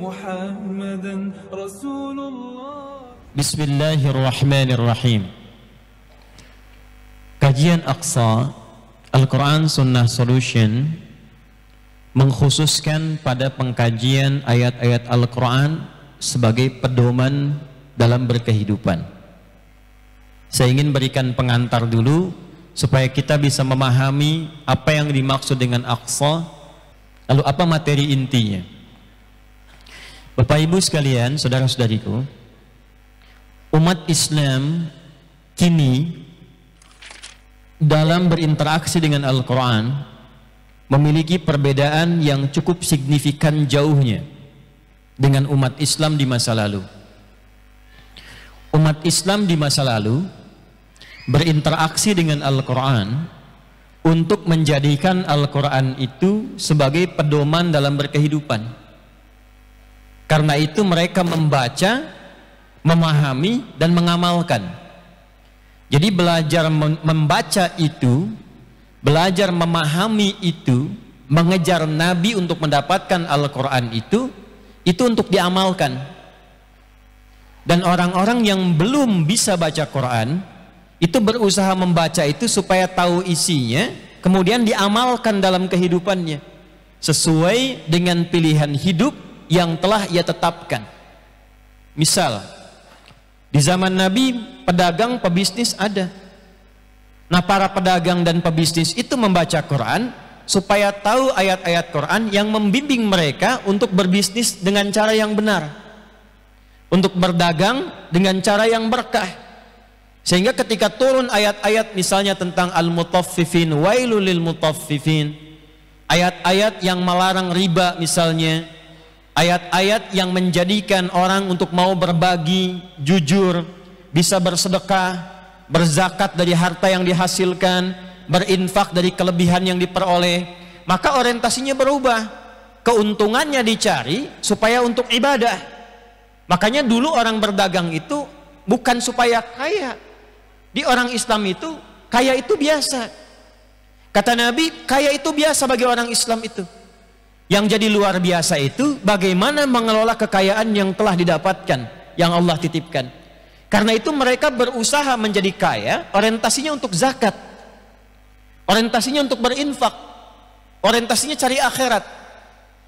محمدا رسول الله. Bismillahirrahmanirrahim. Kajian Aqsa Al-Quran Sunnah Solution mengkhususkan pada pengkajian ayat-ayat Al-Quran sebagai pedoman dalam berkehidupan. Saya ingin berikan pengantar dulu supaya kita bisa memahami apa yang dimaksud dengan Aqsa, lalu apa materi intinya. Bapak Ibu sekalian, saudara-saudariku, umat Islam kini dalam berinteraksi dengan Al-Quran memiliki perbedaan yang cukup signifikan jauhnya dengan umat Islam di masa lalu. Umat Islam di masa lalu berinteraksi dengan Al-Quran untuk menjadikan Al-Quran itu sebagai pedoman dalam berkehidupan. Karena itu mereka membaca, memahami, dan mengamalkan. Jadi belajar membaca itu, belajar memahami itu, mengejar Nabi untuk mendapatkan Al-Quran itu untuk diamalkan. Dan orang-orang yang belum bisa baca Quran itu berusaha membaca itu supaya tahu isinya, kemudian diamalkan dalam kehidupannya sesuai dengan pilihan hidup yang telah ia tetapkan. Misal, di zaman Nabi pedagang pebisnis ada. Nah, para pedagang dan pebisnis itu membaca Quran supaya tahu ayat-ayat Quran yang membimbing mereka untuk berbisnis dengan cara yang benar, untuk berdagang dengan cara yang berkah. Sehingga ketika turun ayat-ayat misalnya tentang al-mutaffifin, wailul lil mutaffifin, ayat-ayat yang melarang riba misalnya, ayat-ayat yang menjadikan orang untuk mau berbagi, jujur, bisa bersedekah, berzakat dari harta yang dihasilkan, berinfak dari kelebihan yang diperoleh, maka orientasinya berubah. Keuntungannya dicari supaya untuk ibadah. Makanya dulu orang berdagang itu bukan supaya kaya. Di orang Islam itu kaya itu biasa. Kata Nabi, kaya itu biasa bagi orang Islam itu. Yang jadi luar biasa itu bagaimana mengelola kekayaan yang telah didapatkan, yang Allah titipkan. Karena itu mereka berusaha menjadi kaya, orientasinya untuk zakat, orientasinya untuk berinfak, orientasinya cari akhirat.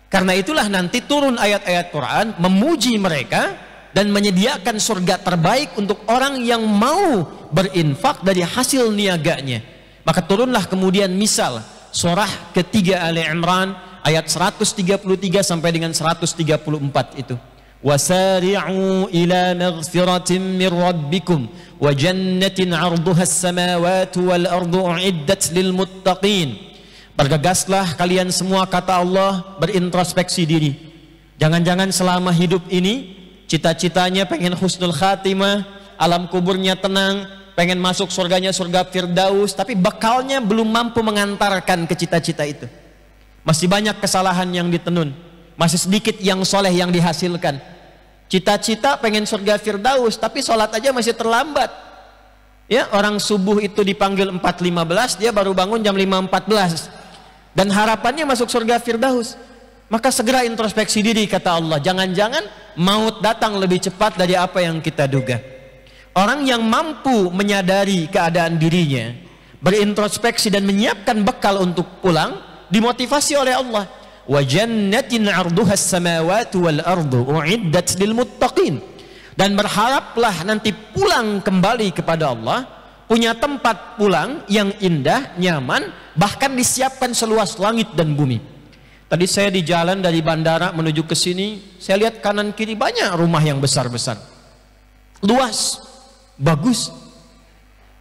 Karena itulah nanti turun ayat-ayat Quran memuji mereka dan menyediakan surga terbaik untuk orang yang mau berinfak dari hasil niaganya. Maka turunlah kemudian misal surah ketiga Ali Imran ayat 133 sampai dengan 134 itu. Wasari'u ila maghfiratin min rabbikum wa jannatin 'arduha as-samawati wal ardu u'iddat lil muttaqin. Bergegaslah kalian semua, kata Allah, berintrospeksi diri. Jangan-jangan selama hidup ini cita-citanya pengen husnul khatimah, alam kuburnya tenang, pengen masuk surganya surga Firdaus, tapi bekalnya belum mampu mengantarkan ke cita-cita itu. Masih banyak kesalahan yang ditenun, masih sedikit yang soleh yang dihasilkan. Cita-cita pengen surga Firdaus, tapi sholat aja masih terlambat. Ya, orang subuh itu dipanggil 4.15, dia baru bangun jam 5.14, dan harapannya masuk surga Firdaus. Maka segera introspeksi diri, kata Allah. Jangan-jangan maut datang lebih cepat dari apa yang kita duga. Orang yang mampu menyadari keadaan dirinya, berintrospeksi dan menyiapkan bekal untuk pulang, dimotivasi oleh Allah. Wa jannatin 'arduha as-samawati wal ardu u'iddat lil muttaqin. Dan berharaplah nanti pulang kembali kepada Allah, punya tempat pulang yang indah, nyaman, bahkan disiapkan seluas langit dan bumi. Tadi saya di jalan dari bandara menuju ke sini, saya lihat kanan kiri banyak rumah yang besar-besar, luas, bagus.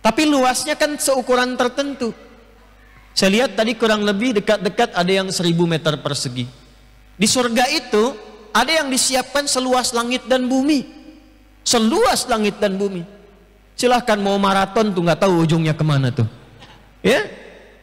Tapi luasnya kan seukuran tertentu. Saya lihat tadi kurang lebih dekat-dekat ada yang 1000 meter persegi. Di surga itu ada yang disiapkan seluas langit dan bumi, seluas langit dan bumi. Silahkan mau maraton tuh nggak tahu ujungnya kemana tuh, ya.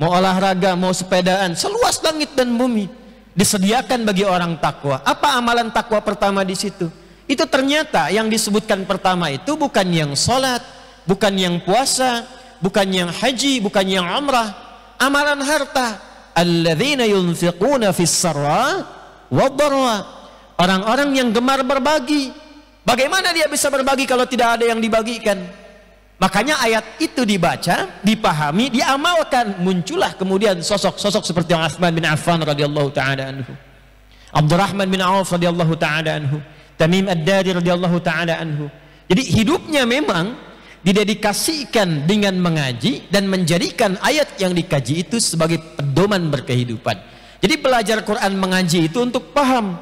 Mau olahraga, mau sepedaan, seluas langit dan bumi disediakan bagi orang takwa. Apa amalan takwa pertama di situ? Itu ternyata yang disebutkan pertama itu bukan yang sholat, bukan yang puasa, bukan yang haji, bukan yang umrah. Amalan harta. Alladzina yunfiquna fis sarra wad dharra. orang-orang yang gemar berbagi. Bagaimana dia bisa berbagi kalau tidak ada yang dibagikan? Makanya ayat itu dibaca, dipahami, diamalkan. Muncullah kemudian sosok-sosok seperti Utsman bin Affan radhiyallahu taala anhu, Abdurrahman bin Auf radhiyallahu taala anhu, Tamim Ad-Dari radhiyallahu taala anhu. Jadi hidupnya memang didedikasikan dengan mengaji dan menjadikan ayat yang dikaji itu sebagai pedoman berkehidupan. Jadi belajar Quran mengaji itu untuk paham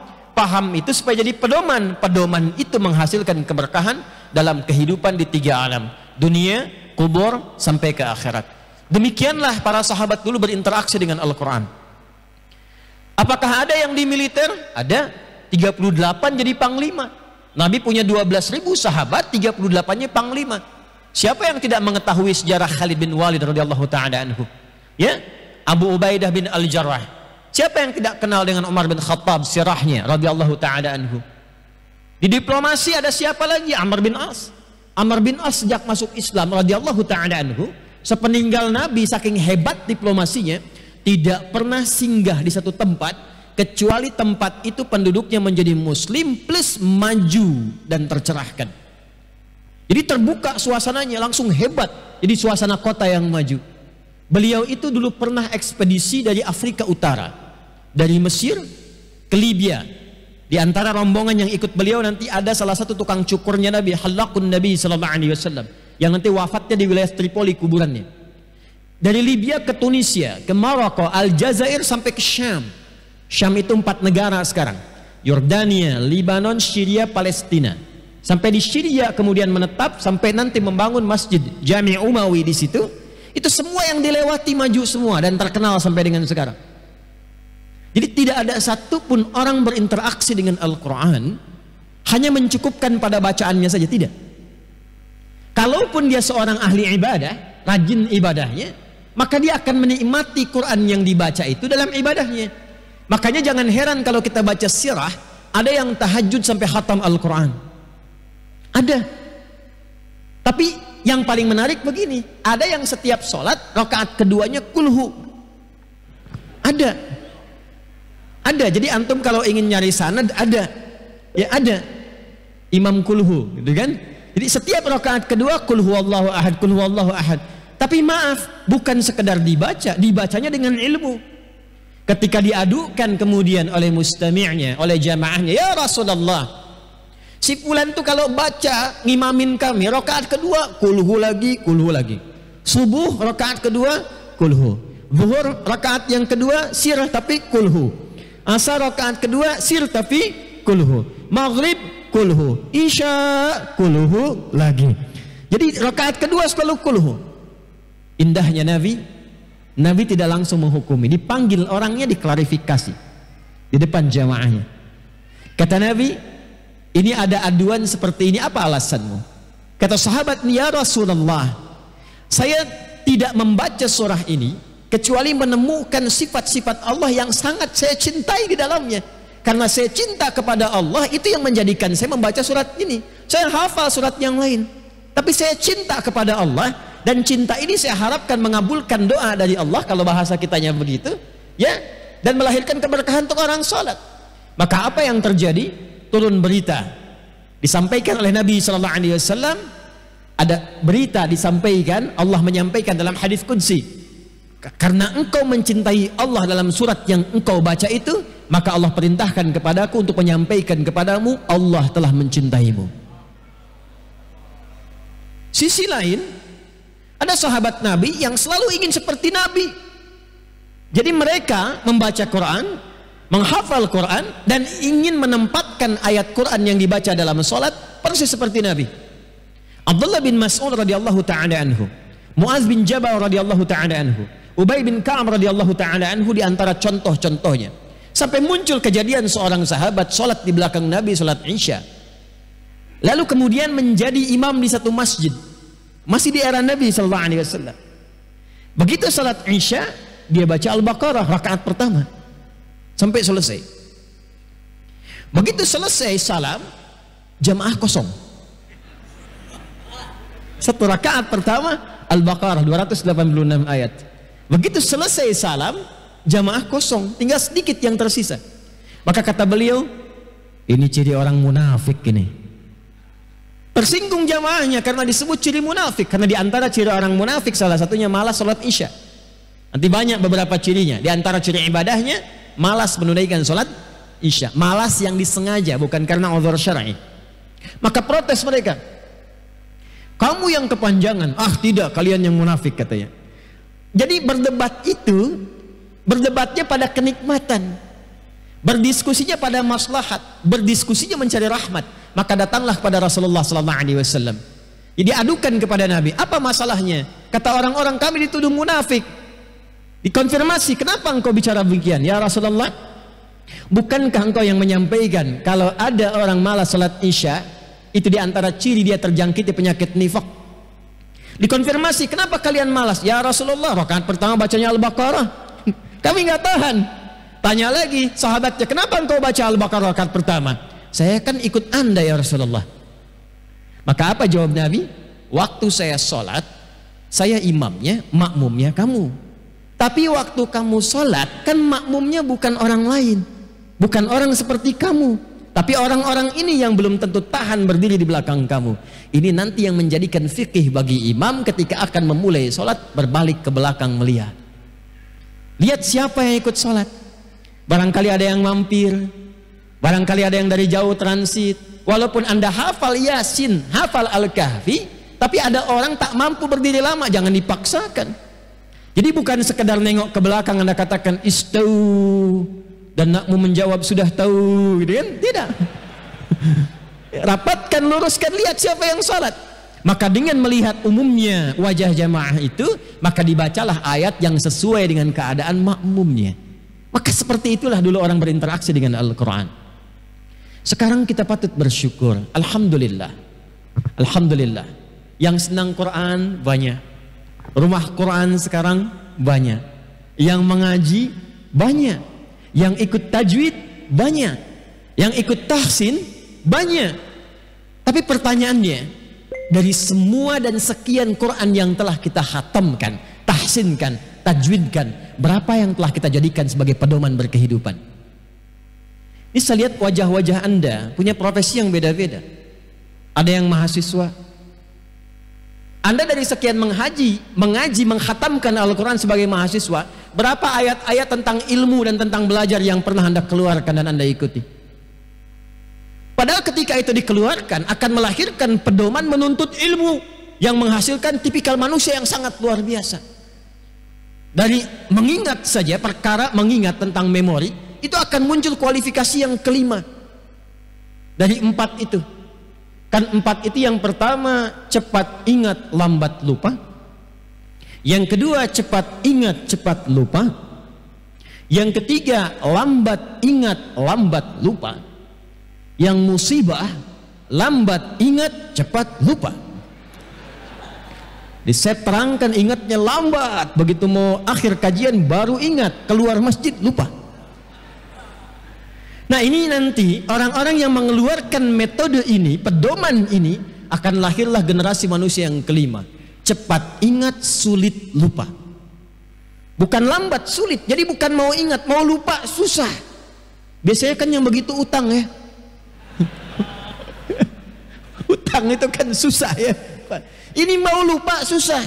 itu supaya jadi pedoman itu menghasilkan keberkahan dalam kehidupan di 3 alam, dunia, kubur, sampai ke akhirat. Demikianlah para sahabat dulu berinteraksi dengan Al-Quran. Apakah ada yang di militer? Ada. 38 jadi panglima. Nabi punya 12.000 sahabat, 38-nya panglima. Siapa yang tidak mengetahui sejarah Khalid bin Walid radhiyallahu taala anhu? Ya, Abu Ubaidah bin Al-Jarrah. Siapa yang tidak kenal dengan Umar bin Khattab sirahnya radhiyallahu taala anhu? Di diplomasi ada siapa lagi? Amr bin As. Amr bin As sejak masuk Islam radhiyallahu taala anhu, sepeninggal Nabi saking hebat diplomasinya, tidak pernah singgah di satu tempat kecuali tempat itu penduduknya menjadi muslim plus maju dan tercerahkan. Jadi terbuka suasananya, langsung hebat. Jadi suasana kota yang maju. Beliau itu dulu pernah ekspedisi dari Afrika Utara, dari Mesir ke Libya. Di antara rombongan yang ikut beliau nanti ada salah satu tukang cukurnya Nabi, Halakun Nabi sallallahu alaihi wasallam, yang nanti wafatnya di wilayah Tripoli kuburannya. Dari Libya ke Tunisia, ke Maroko, Aljazair sampai ke Syam. Syam itu 4 negara sekarang. Yordania, Libanon, Syria, Palestina. Sampai di Syria kemudian menetap sampai nanti membangun masjid Jami' Umawi di situ. Itu semua yang dilewati maju semua dan terkenal sampai dengan sekarang. Jadi tidak ada satupun orang berinteraksi dengan Al-Quran hanya mencukupkan pada bacaannya saja, tidak. Kalaupun dia seorang ahli ibadah, rajin ibadahnya, maka dia akan menikmati Quran yang dibaca itu dalam ibadahnya. Makanya jangan heran kalau kita baca sirah, ada yang tahajud sampai khatam Al-Quran. Ada. Tapi yang paling menarik begini, ada yang setiap sholat rakaat keduanya kulhu. Ada. Jadi antum kalau ingin nyari sanad ada. Ya ada. Imam kulhu, gitu kan? Jadi setiap rakaat kedua kulhu Allahu ahad, kulhu Allahu ahad. Tapi maaf, bukan sekedar dibaca, dibacanya dengan ilmu. Ketika diadukan kemudian oleh mustami'nya, oleh jamaahnya, ya Rasulullah, si fulan tuh kalau baca ngimamin kami rakaat kedua kulhu lagi. Subuh rakaat kedua kulhu. Zuhur rakaat yang kedua sir tapi kulhu. Asar rakaat kedua sir tapi kulhu. Maghrib kulhu. Isya kulhu lagi. Jadi rakaat kedua selalu kulhu. Indahnya Nabi tidak langsung menghukumi, dipanggil orangnya, diklarifikasi di depan jamaahnya. Kata Nabi, ini ada aduan seperti ini, apa alasanmu? Kata sahabat, ya Rasulullah, saya tidak membaca surah ini kecuali menemukan sifat-sifat Allah yang sangat saya cintai di dalamnya. Karena saya cinta kepada Allah, itu yang menjadikan saya membaca surat ini. Saya hafal surat yang lain, tapi saya cinta kepada Allah. Dan cinta ini saya harapkan mengabulkan doa dari Allah, kalau bahasa kitanya begitu, ya, dan melahirkan keberkahan untuk orang salat. Maka apa yang terjadi? Turun berita, disampaikan oleh Nabi sallallahu alaihi wasallam. Ada berita disampaikan, Allah menyampaikan dalam hadis qudsi, karena engkau mencintai Allah dalam surat yang engkau baca itu, maka Allah perintahkan kepadaku untuk menyampaikan kepadamu, Allah telah mencintaimu. Sisi lain, ada sahabat Nabi yang selalu ingin seperti Nabi. Jadi mereka membaca Quran, menghafal Quran, dan ingin menempatkan ayat Quran yang dibaca dalam sholat persis seperti Nabi. Abdullah bin Mas'ud radhiyallahu ta'ala anhu, Muaz bin Jabal radhiyallahu ta'ala anhu, Ubay bin Ka'ab radhiyallahu ta'ala anhu di antara contoh-contohnya. Sampai muncul kejadian seorang sahabat sholat di belakang Nabi, sholat Isya. Lalu kemudian menjadi imam di satu masjid. Masih di era Nabi sallallahu alaihi wasallam. Begitu salat Isya, dia baca Al-Baqarah rakaat pertama sampai selesai. Begitu selesai salam, jamaah kosong. Satu rakaat pertama Al-Baqarah 286 ayat. Begitu selesai salam, jamaah kosong, tinggal sedikit yang tersisa. Maka kata beliau, Ini ciri orang munafik ini. Tersinggung jamaahnya karena disebut ciri munafik. Karena diantara ciri orang munafik salah satunya malas sholat isya. Nanti banyak beberapa cirinya. Diantara ciri ibadahnya malas menunaikan sholat isya. Malas yang disengaja, bukan karena uzur syar'i. Maka protes mereka. Kamu yang kepanjangan. Ah tidak, kalian yang munafik katanya. Jadi berdebat itu, berdebatnya pada kenikmatan, berdiskusinya pada maslahat, berdiskusinya mencari rahmat. Maka datanglah kepada Rasulullah SAW. Jadi adukan kepada Nabi, apa masalahnya? Kata orang-orang, kami dituduh munafik. Dikonfirmasi, kenapa engkau bicara demikian? Ya Rasulullah, bukankah engkau yang menyampaikan kalau ada orang malas salat isya, itu diantara ciri dia terjangkiti penyakit nifaq? Dikonfirmasi, kenapa kalian malas? Ya Rasulullah, rakaat pertama bacanya Al-Baqarah. Kami nggak tahan. Tanya lagi sahabatnya, kenapa engkau baca Al-Baqarah rakaat pertama? Saya kan ikut anda ya Rasulullah. Maka apa jawab Nabi? Waktu saya sholat, saya imamnya, makmumnya kamu. Tapi waktu kamu sholat, kan makmumnya bukan orang lain, bukan orang seperti kamu, tapi orang-orang ini yang belum tentu tahan berdiri di belakang kamu. Ini nanti yang menjadikan fikih bagi imam ketika akan memulai sholat, berbalik ke belakang melihat. Lihat siapa yang ikut sholat. Barangkali ada yang mampir, barangkali ada yang dari jauh transit. Walaupun anda hafal Yasin, hafal Al-Kahfi, tapi ada orang tak mampu berdiri lama, jangan dipaksakan. Jadi bukan sekedar nengok ke belakang anda katakan istau dan nakmu menjawab sudah tahu, gitu kan? Tidak. Rapatkan, luruskan, lihat siapa yang salat. Maka dengan melihat umumnya wajah jamaah itu, maka dibacalah ayat yang sesuai dengan keadaan makmumnya. Maka seperti itulah dulu orang berinteraksi dengan Al-Quran. Sekarang kita patut bersyukur. Alhamdulillah. Alhamdulillah. Yang senang Quran banyak. Rumah Quran sekarang banyak. Yang mengaji banyak. Yang ikut tajwid banyak. Yang ikut tahsin banyak. Tapi pertanyaannya, dari semua dan sekian Quran yang telah kita khatamkan, tahsinkan, tajwidkan, berapa yang telah kita jadikan sebagai pedoman berkehidupan? Ini saya lihat wajah-wajah anda punya profesi yang beda-beda. Ada yang mahasiswa. Anda dari sekian mengaji, menghatamkan Al-Quran sebagai mahasiswa, berapa ayat-ayat tentang ilmu dan tentang belajar yang pernah anda keluarkan dan anda ikuti? Padahal ketika itu dikeluarkan akan melahirkan pedoman menuntut ilmu yang menghasilkan tipikal manusia yang sangat luar biasa. Dari mengingat saja, perkara mengingat tentang memori, itu akan muncul kualifikasi yang kelima dari 4 itu. Kan 4 itu yang pertama cepat ingat lambat lupa, yang kedua cepat ingat cepat lupa, yang ketiga lambat ingat lambat lupa, yang musibah lambat ingat cepat lupa. Saya terangkan ingatnya lambat, begitu mau akhir kajian baru ingat, keluar masjid lupa. Nah ini nanti orang-orang yang mengeluarkan metode ini, pedoman ini, akan lahirlah generasi manusia yang kelima. Cepat ingat, sulit lupa. Bukan lambat, sulit. Jadi bukan mau ingat, mau lupa susah. Biasanya kan yang begitu utang ya. Utang itu kan susah ya. Ini mau lupa susah.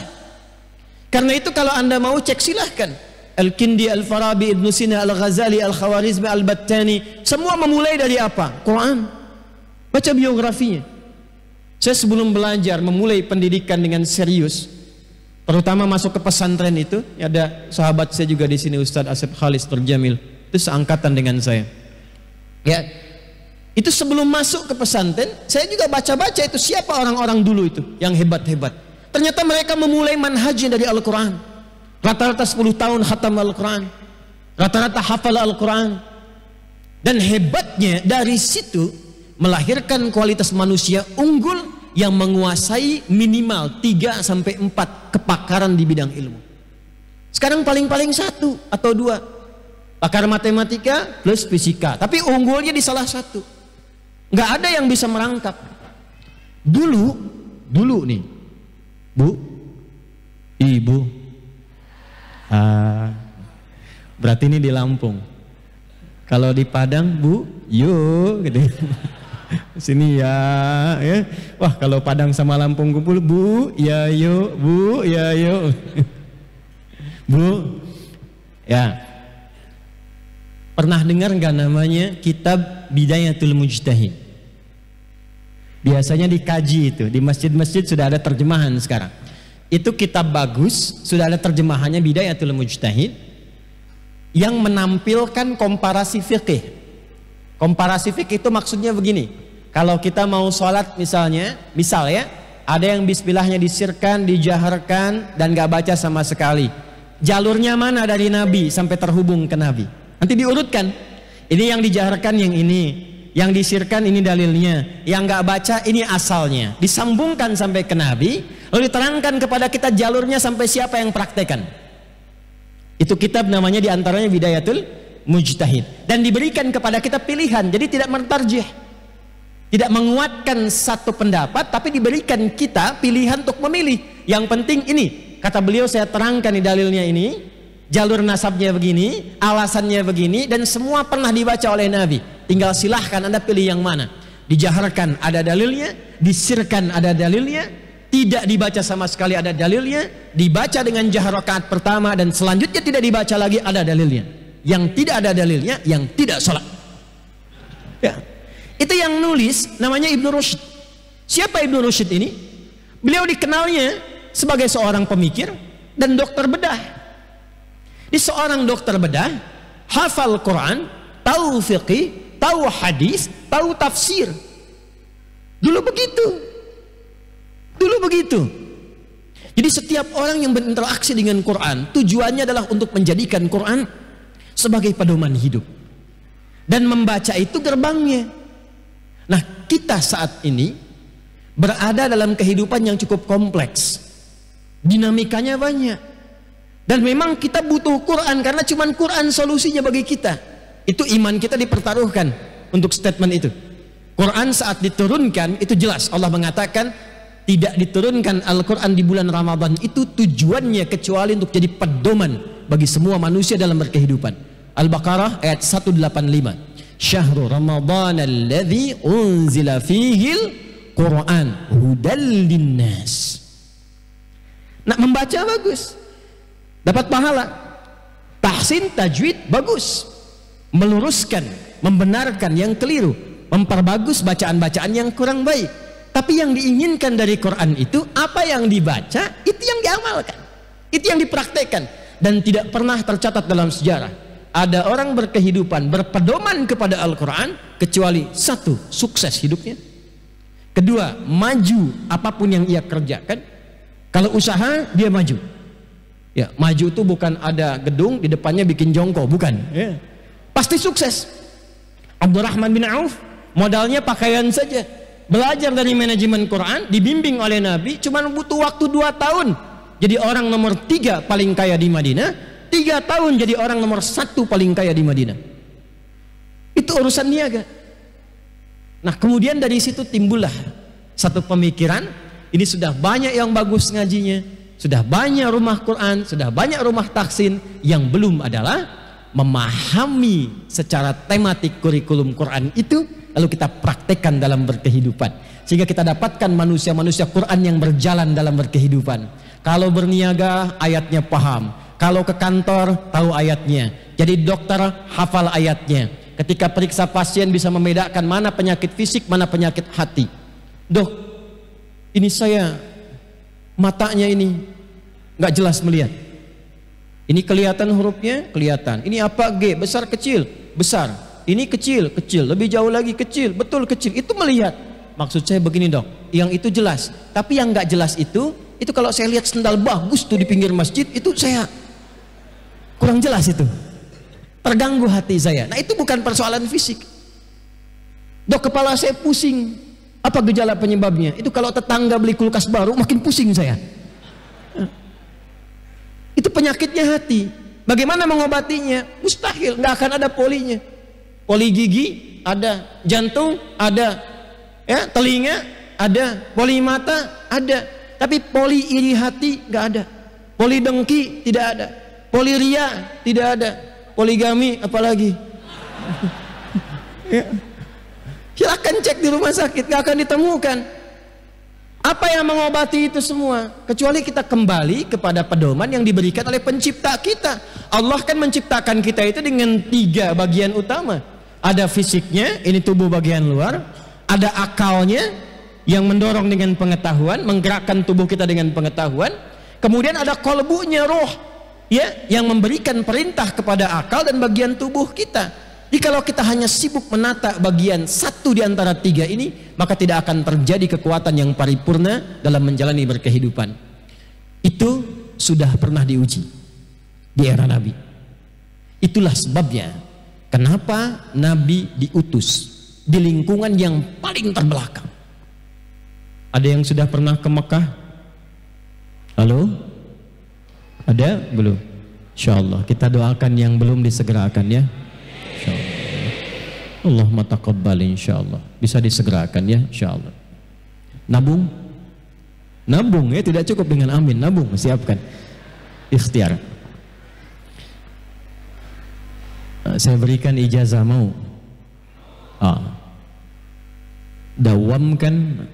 Karena itu kalau anda mau cek silahkan. Al-Kindi, Al-Farabi, Ibn Sina, Al-Ghazali, Al-Khawarizmi, Al-Battani, semua memulai dari apa? Quran. Baca biografinya. Saya sebelum belajar memulai pendidikan dengan serius, terutama masuk ke pesantren itu, ada sahabat saya juga di sini, Ustadz Asep Khalis Terjamil, itu seangkatan dengan saya. Ya, itu sebelum masuk ke pesantren, saya juga baca-baca itu siapa orang-orang dulu itu yang hebat-hebat. Ternyata mereka memulai manhajnya dari Al-Quran. Rata-rata 10 tahun khatam Al-Quran, rata-rata hafal Al-Quran. Dan hebatnya dari situ melahirkan kualitas manusia unggul yang menguasai minimal 3-4 kepakaran di bidang ilmu. Sekarang paling-paling 1 atau 2 pakar matematika plus fisika, tapi unggulnya di salah satu. Nggak ada yang bisa merangkap. Dulu nih, Bu, Ibu, berarti ini di Lampung. Kalau di Padang, Bu, yuk gitu. Sini ya, ya. Wah, kalau Padang sama Lampung kumpul, Bu, ya yuk, Bu, ya yuk. Bu, ya. Pernah dengar nggak namanya kitab Bidayatul Mujtahid? Biasanya dikaji itu, di masjid-masjid sudah ada terjemahan sekarang. Itu kitab bagus, sudah ada terjemahannya Bidayatul Mujtahid yang menampilkan komparasi fikih. Komparasi fikih itu maksudnya begini, kalau kita mau sholat misalnya, misal ya, ada yang bismillahnya disirkan, dijaharkan, dan gak baca sama sekali. Jalurnya mana dari Nabi sampai terhubung ke Nabi? Nanti diurutkan, ini yang dijaharkan yang ini, yang disirkan ini dalilnya, yang gak baca ini asalnya. Disambungkan sampai ke Nabi, lalu diterangkan kepada kita jalurnya sampai siapa yang praktekan. Itu kitab namanya diantaranya Bidayatul Mujtahid, dan diberikan kepada kita pilihan, jadi tidak mentarjih, tidak menguatkan satu pendapat, tapi diberikan kita pilihan untuk memilih. Yang penting ini, kata beliau, saya terangkan di dalilnya ini, jalur nasabnya begini, alasannya begini, dan semua pernah dibaca oleh Nabi. Tinggal silahkan Anda pilih yang mana. Dijaharkan ada dalilnya, disirkan ada dalilnya, tidak dibaca sama sekali ada dalilnya, dibaca dengan jahar rakaat pertama dan selanjutnya tidak dibaca lagi ada dalilnya. Yang tidak ada dalilnya, yang tidak sholat. Ya. Itu yang nulis namanya Ibnu Rushd. Siapa Ibnu Rushd ini? Beliau dikenalnya sebagai seorang pemikir dan dokter bedah. Di seorang dokter bedah, hafal Quran, tahu fiqih, tahu hadis, tahu tafsir. Dulu begitu. Dulu begitu. Jadi setiap orang yang berinteraksi dengan Quran, tujuannya adalah untuk menjadikan Quran sebagai pedoman hidup, dan membaca itu gerbangnya. Nah, kita saat ini berada dalam kehidupan yang cukup kompleks, dinamikanya banyak, dan memang kita butuh Quran karena cuman Quran solusinya bagi kita. Itu iman kita dipertaruhkan untuk statement itu. Quran saat diturunkan itu jelas Allah mengatakan tidak diturunkan Al-Quran di bulan Ramadan itu tujuannya kecuali untuk jadi pedoman bagi semua manusia dalam berkehidupan. Al-Baqarah ayat 185. Syahrul Ramadan alladzi unzila fihil Quran hudal linnas. Nak membaca bagus, dapat pahala. Tahsin tajwid bagus, meluruskan, membenarkan yang keliru, memperbagus bacaan-bacaan yang kurang baik. Tapi yang diinginkan dari Quran itu apa yang dibaca, itu yang diamalkan, itu yang dipraktekkan. Dan tidak pernah tercatat dalam sejarah ada orang berkehidupan berpedoman kepada Al-Quran kecuali satu, sukses hidupnya, kedua, maju apapun yang ia kerjakan. Kalau usaha dia maju, ya, maju itu bukan ada gedung di depannya bikin jongkok, bukan, ya. Pasti sukses. Abdurrahman bin Auf modalnya pakaian saja, belajar dari manajemen Quran, dibimbing oleh Nabi, cuma butuh waktu 2 tahun jadi orang nomor 3 paling kaya di Madinah. 3 tahun jadi orang nomor 1 paling kaya di Madinah. Itu urusan niaga. Nah, kemudian dari situ timbullah satu pemikiran, ini sudah banyak yang bagus ngajinya, sudah banyak rumah Quran, sudah banyak rumah tahsin, yang belum adalah memahami secara tematik kurikulum Quran itu, lalu kita praktekkan dalam berkehidupan, sehingga kita dapatkan manusia-manusia Quran yang berjalan dalam berkehidupan. Kalau berniaga, ayatnya paham. Kalau ke kantor, tahu ayatnya. Jadi dokter, hafal ayatnya. Ketika periksa pasien bisa membedakan mana penyakit fisik, mana penyakit hati. Dok, ini saya matanya ini nggak jelas melihat. Ini kelihatan hurufnya, kelihatan. Ini apa? G, besar kecil, besar. Ini kecil, kecil. Lebih jauh lagi kecil, betul kecil. Itu melihat. Maksud saya begini dok, yang itu jelas. Tapi yang nggak jelas itu kalau saya lihat sendal bagus tuh di pinggir masjid, itu saya kurang jelas, itu terganggu hati saya. Nah, itu bukan persoalan fisik. Dok, kepala saya pusing. Apa gejala penyebabnya? Itu kalau tetangga beli kulkas baru makin pusing saya. Itu penyakitnya hati. Bagaimana mengobatinya? Mustahil, nggak akan ada polinya. Poli gigi ada, jantung ada, ya, telinga ada, poli mata ada, tapi poli iri hati nggak ada, poli dengki tidak ada, poli ria tidak ada, poligami apalagi. Ya. Silakan cek di rumah sakit, nggak akan ditemukan. Apa yang mengobati itu semua? Kecuali kita kembali kepada pedoman yang diberikan oleh pencipta kita. Allah kan menciptakan kita itu dengan 3 bagian utama. Ada fisiknya, ini tubuh bagian luar. Ada akalnya yang mendorong dengan pengetahuan, menggerakkan tubuh kita dengan pengetahuan. Kemudian ada kolbunya, roh, ya, yang memberikan perintah kepada akal dan bagian tubuh kita. Jadi kalau kita hanya sibuk menata bagian satu di antara 3 ini, maka tidak akan terjadi kekuatan yang paripurna dalam menjalani berkehidupan. Itu sudah pernah diuji di era Nabi. Itulah sebabnya kenapa Nabi diutus di lingkungan yang paling terbelakang. Ada yang sudah pernah ke Mekah? Halo? Ada? Belum? Insyaallah kita doakan yang belum disegerakan ya. Allahumma taqabbal insyaallah. Bisa disegerakan ya insyaallah. Nabung? Nabung ya, tidak cukup dengan amin. Nabung, siapkan. Ikhtiar. Saya berikan ijazah, mau? Dawamkan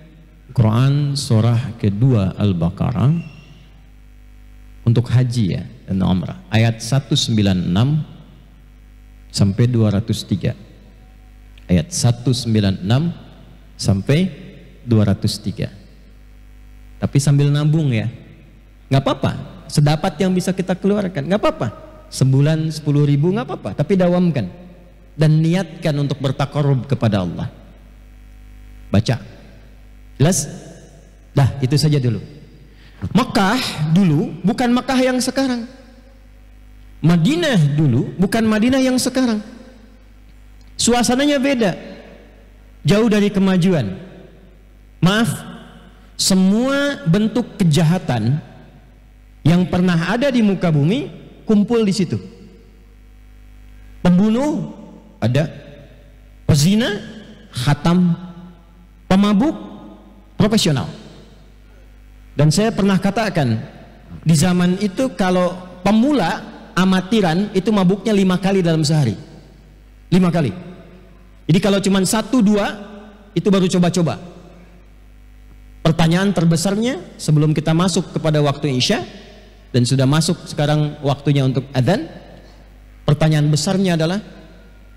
Quran surah kedua Al-Baqarah untuk haji ya dan umrah. Ayat 196 sampai 203. Ayat 196 sampai 203. Tapi sambil nabung ya, nggak apa-apa, sedapat yang bisa kita keluarkan, nggak apa-apa. Sebulan 10.000 nggak apa-apa, tapi dawamkan dan niatkan untuk bertakarrub kepada Allah. Baca, jelas? Dah, itu saja dulu. Mekah dulu bukan Mekah yang sekarang. Madinah dulu bukan Madinah yang sekarang. Suasananya beda, jauh dari kemajuan. Maaf, semua bentuk kejahatan yang pernah ada di muka bumi kumpul di situ. Pembunuh ada, pezina, khatam, pemabuk, profesional. Dan saya pernah katakan, di zaman itu kalau pemula amatiran itu mabuknya 5 kali dalam sehari. 5 kali. Jadi kalau cuma 1-2 itu baru coba-coba. Pertanyaan terbesarnya sebelum kita masuk kepada waktu Isya, dan sudah masuk sekarang waktunya untuk adzan, pertanyaan besarnya adalah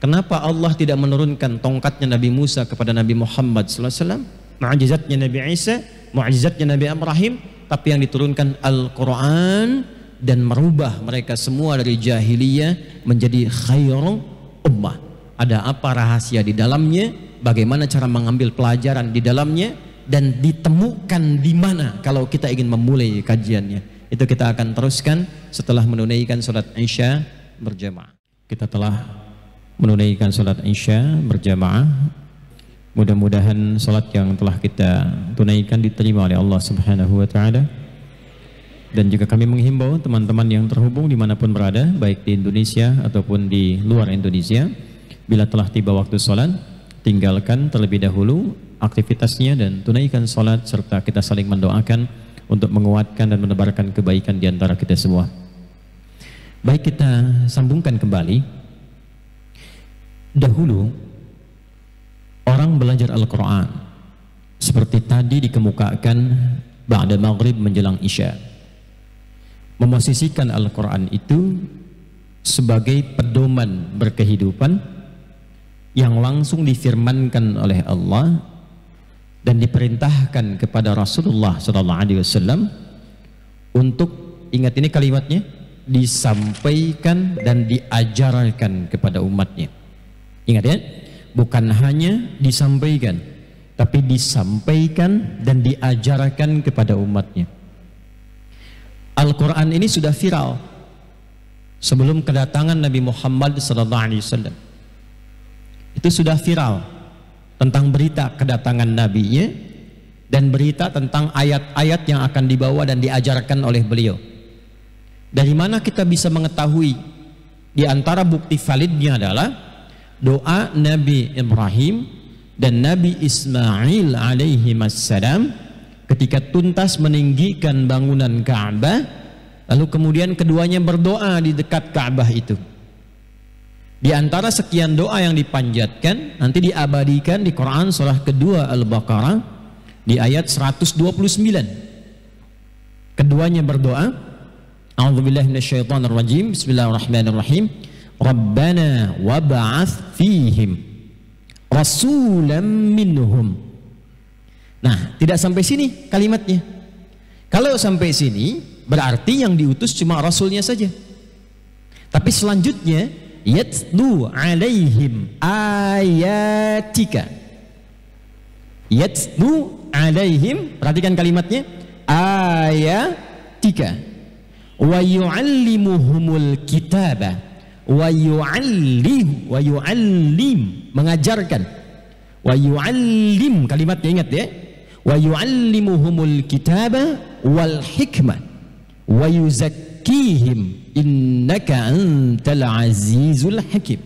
kenapa Allah tidak menurunkan tongkatnya Nabi Musa kepada Nabi Muhammad SAW, mu'jizatnya Nabi Isa, mu'jizatnya Nabi Ibrahim, tapi yang diturunkan Al-Quran dan merubah mereka semua dari jahiliyah menjadi khairul ummah. Ada apa rahasia di dalamnya, bagaimana cara mengambil pelajaran di dalamnya, dan ditemukan di mana kalau kita ingin memulai kajiannya. Itu kita akan teruskan setelah menunaikan sholat Isya berjamaah. Kita telah menunaikan sholat Isya berjamaah. Mudah-mudahan sholat yang telah kita tunaikan diterima oleh Allah Subhanahu wa Ta'ala. Dan juga kami menghimbau teman-teman yang terhubung dimanapun berada, baik di Indonesia ataupun di luar Indonesia, bila telah tiba waktu sholat, tinggalkan terlebih dahulu aktivitasnya dan tunaikan sholat, serta kita saling mendoakan untuk menguatkan dan menebarkan kebaikan di antara kita semua. Baik, kita sambungkan kembali. Dahulu orang belajar Al-Quran seperti tadi dikemukakan, ba'da maghrib menjelang Isya, memosisikan Al-Quran itu sebagai pedoman berkehidupan yang langsung difirmankan oleh Allah dan diperintahkan kepada Rasulullah SAW untuk, ingat ini kalimatnya, disampaikan dan diajarkan kepada umatnya. Ingat ya, bukan hanya disampaikan, tapi disampaikan dan diajarkan kepada umatnya. Al-Quran ini sudah viral sebelum kedatangan Nabi Muhammad SAW. Itu sudah viral tentang berita kedatangan nabinya dan berita tentang ayat-ayat yang akan dibawa dan diajarkan oleh beliau. Dari mana kita bisa mengetahui? Di antara bukti validnya adalah doa Nabi Ibrahim dan Nabi Ismail alaihi wassalam ketika tuntas meninggikan bangunan Ka'bah, lalu kemudian keduanya berdoa di dekat Ka'bah itu. Di antara sekian doa yang dipanjatkan nanti diabadikan di Quran surah kedua Al-Baqarah di ayat 129. Keduanya berdoa, A'udzubillahi minasyaitonirrajim. Bismillahirrahmanirrahim. Rabbana wab'ats fihim rasulan minhum. Nah, tidak sampai sini kalimatnya. Kalau sampai sini berarti yang diutus cuma rasulnya saja. Tapi selanjutnya yatlu alaihim ayatika. Yatlu alaihim, perhatikan kalimatnya, ayatika wa yu'allimuhumul kitaba wa yu'allim mengajarkan, wa yu'allim kalimatnya, ingat ya, wa yu'allimuhumul kitaba wal hikmah wa yuzakkihim innaka antal azizul hakim.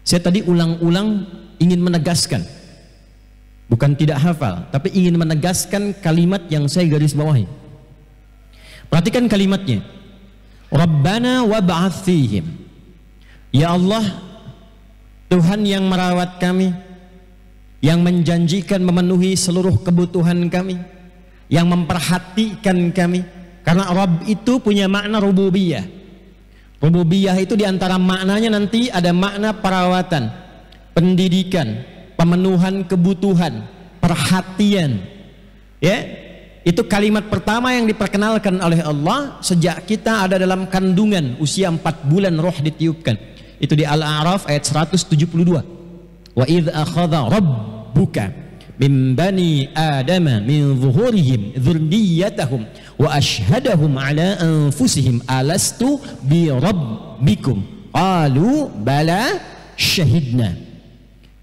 Saya tadi ulang-ulang ingin menegaskan, bukan tidak hafal, tapi ingin menegaskan kalimat yang saya garis bawahi. Perhatikan kalimatnya, Rabbana wab'ats fihim. Ya Allah, Tuhan yang merawat kami, yang menjanjikan memenuhi seluruh kebutuhan kami, yang memperhatikan kami. Karena Rabb itu punya makna rububiyah. Rububiyah itu diantara maknanya nanti ada makna perawatan, pendidikan, pemenuhan kebutuhan, perhatian. Ya, itu kalimat pertama yang diperkenalkan oleh Allah sejak kita ada dalam kandungan, usia 4 bulan roh ditiupkan. Itu di Al-A'raf ayat 172. Wa idh akhadha rabbuka min bani adama min zuhurihim dzurriyyatahum wa ashhadahum ala anfusihim alastu bi rabbikum qalu bala syahidna.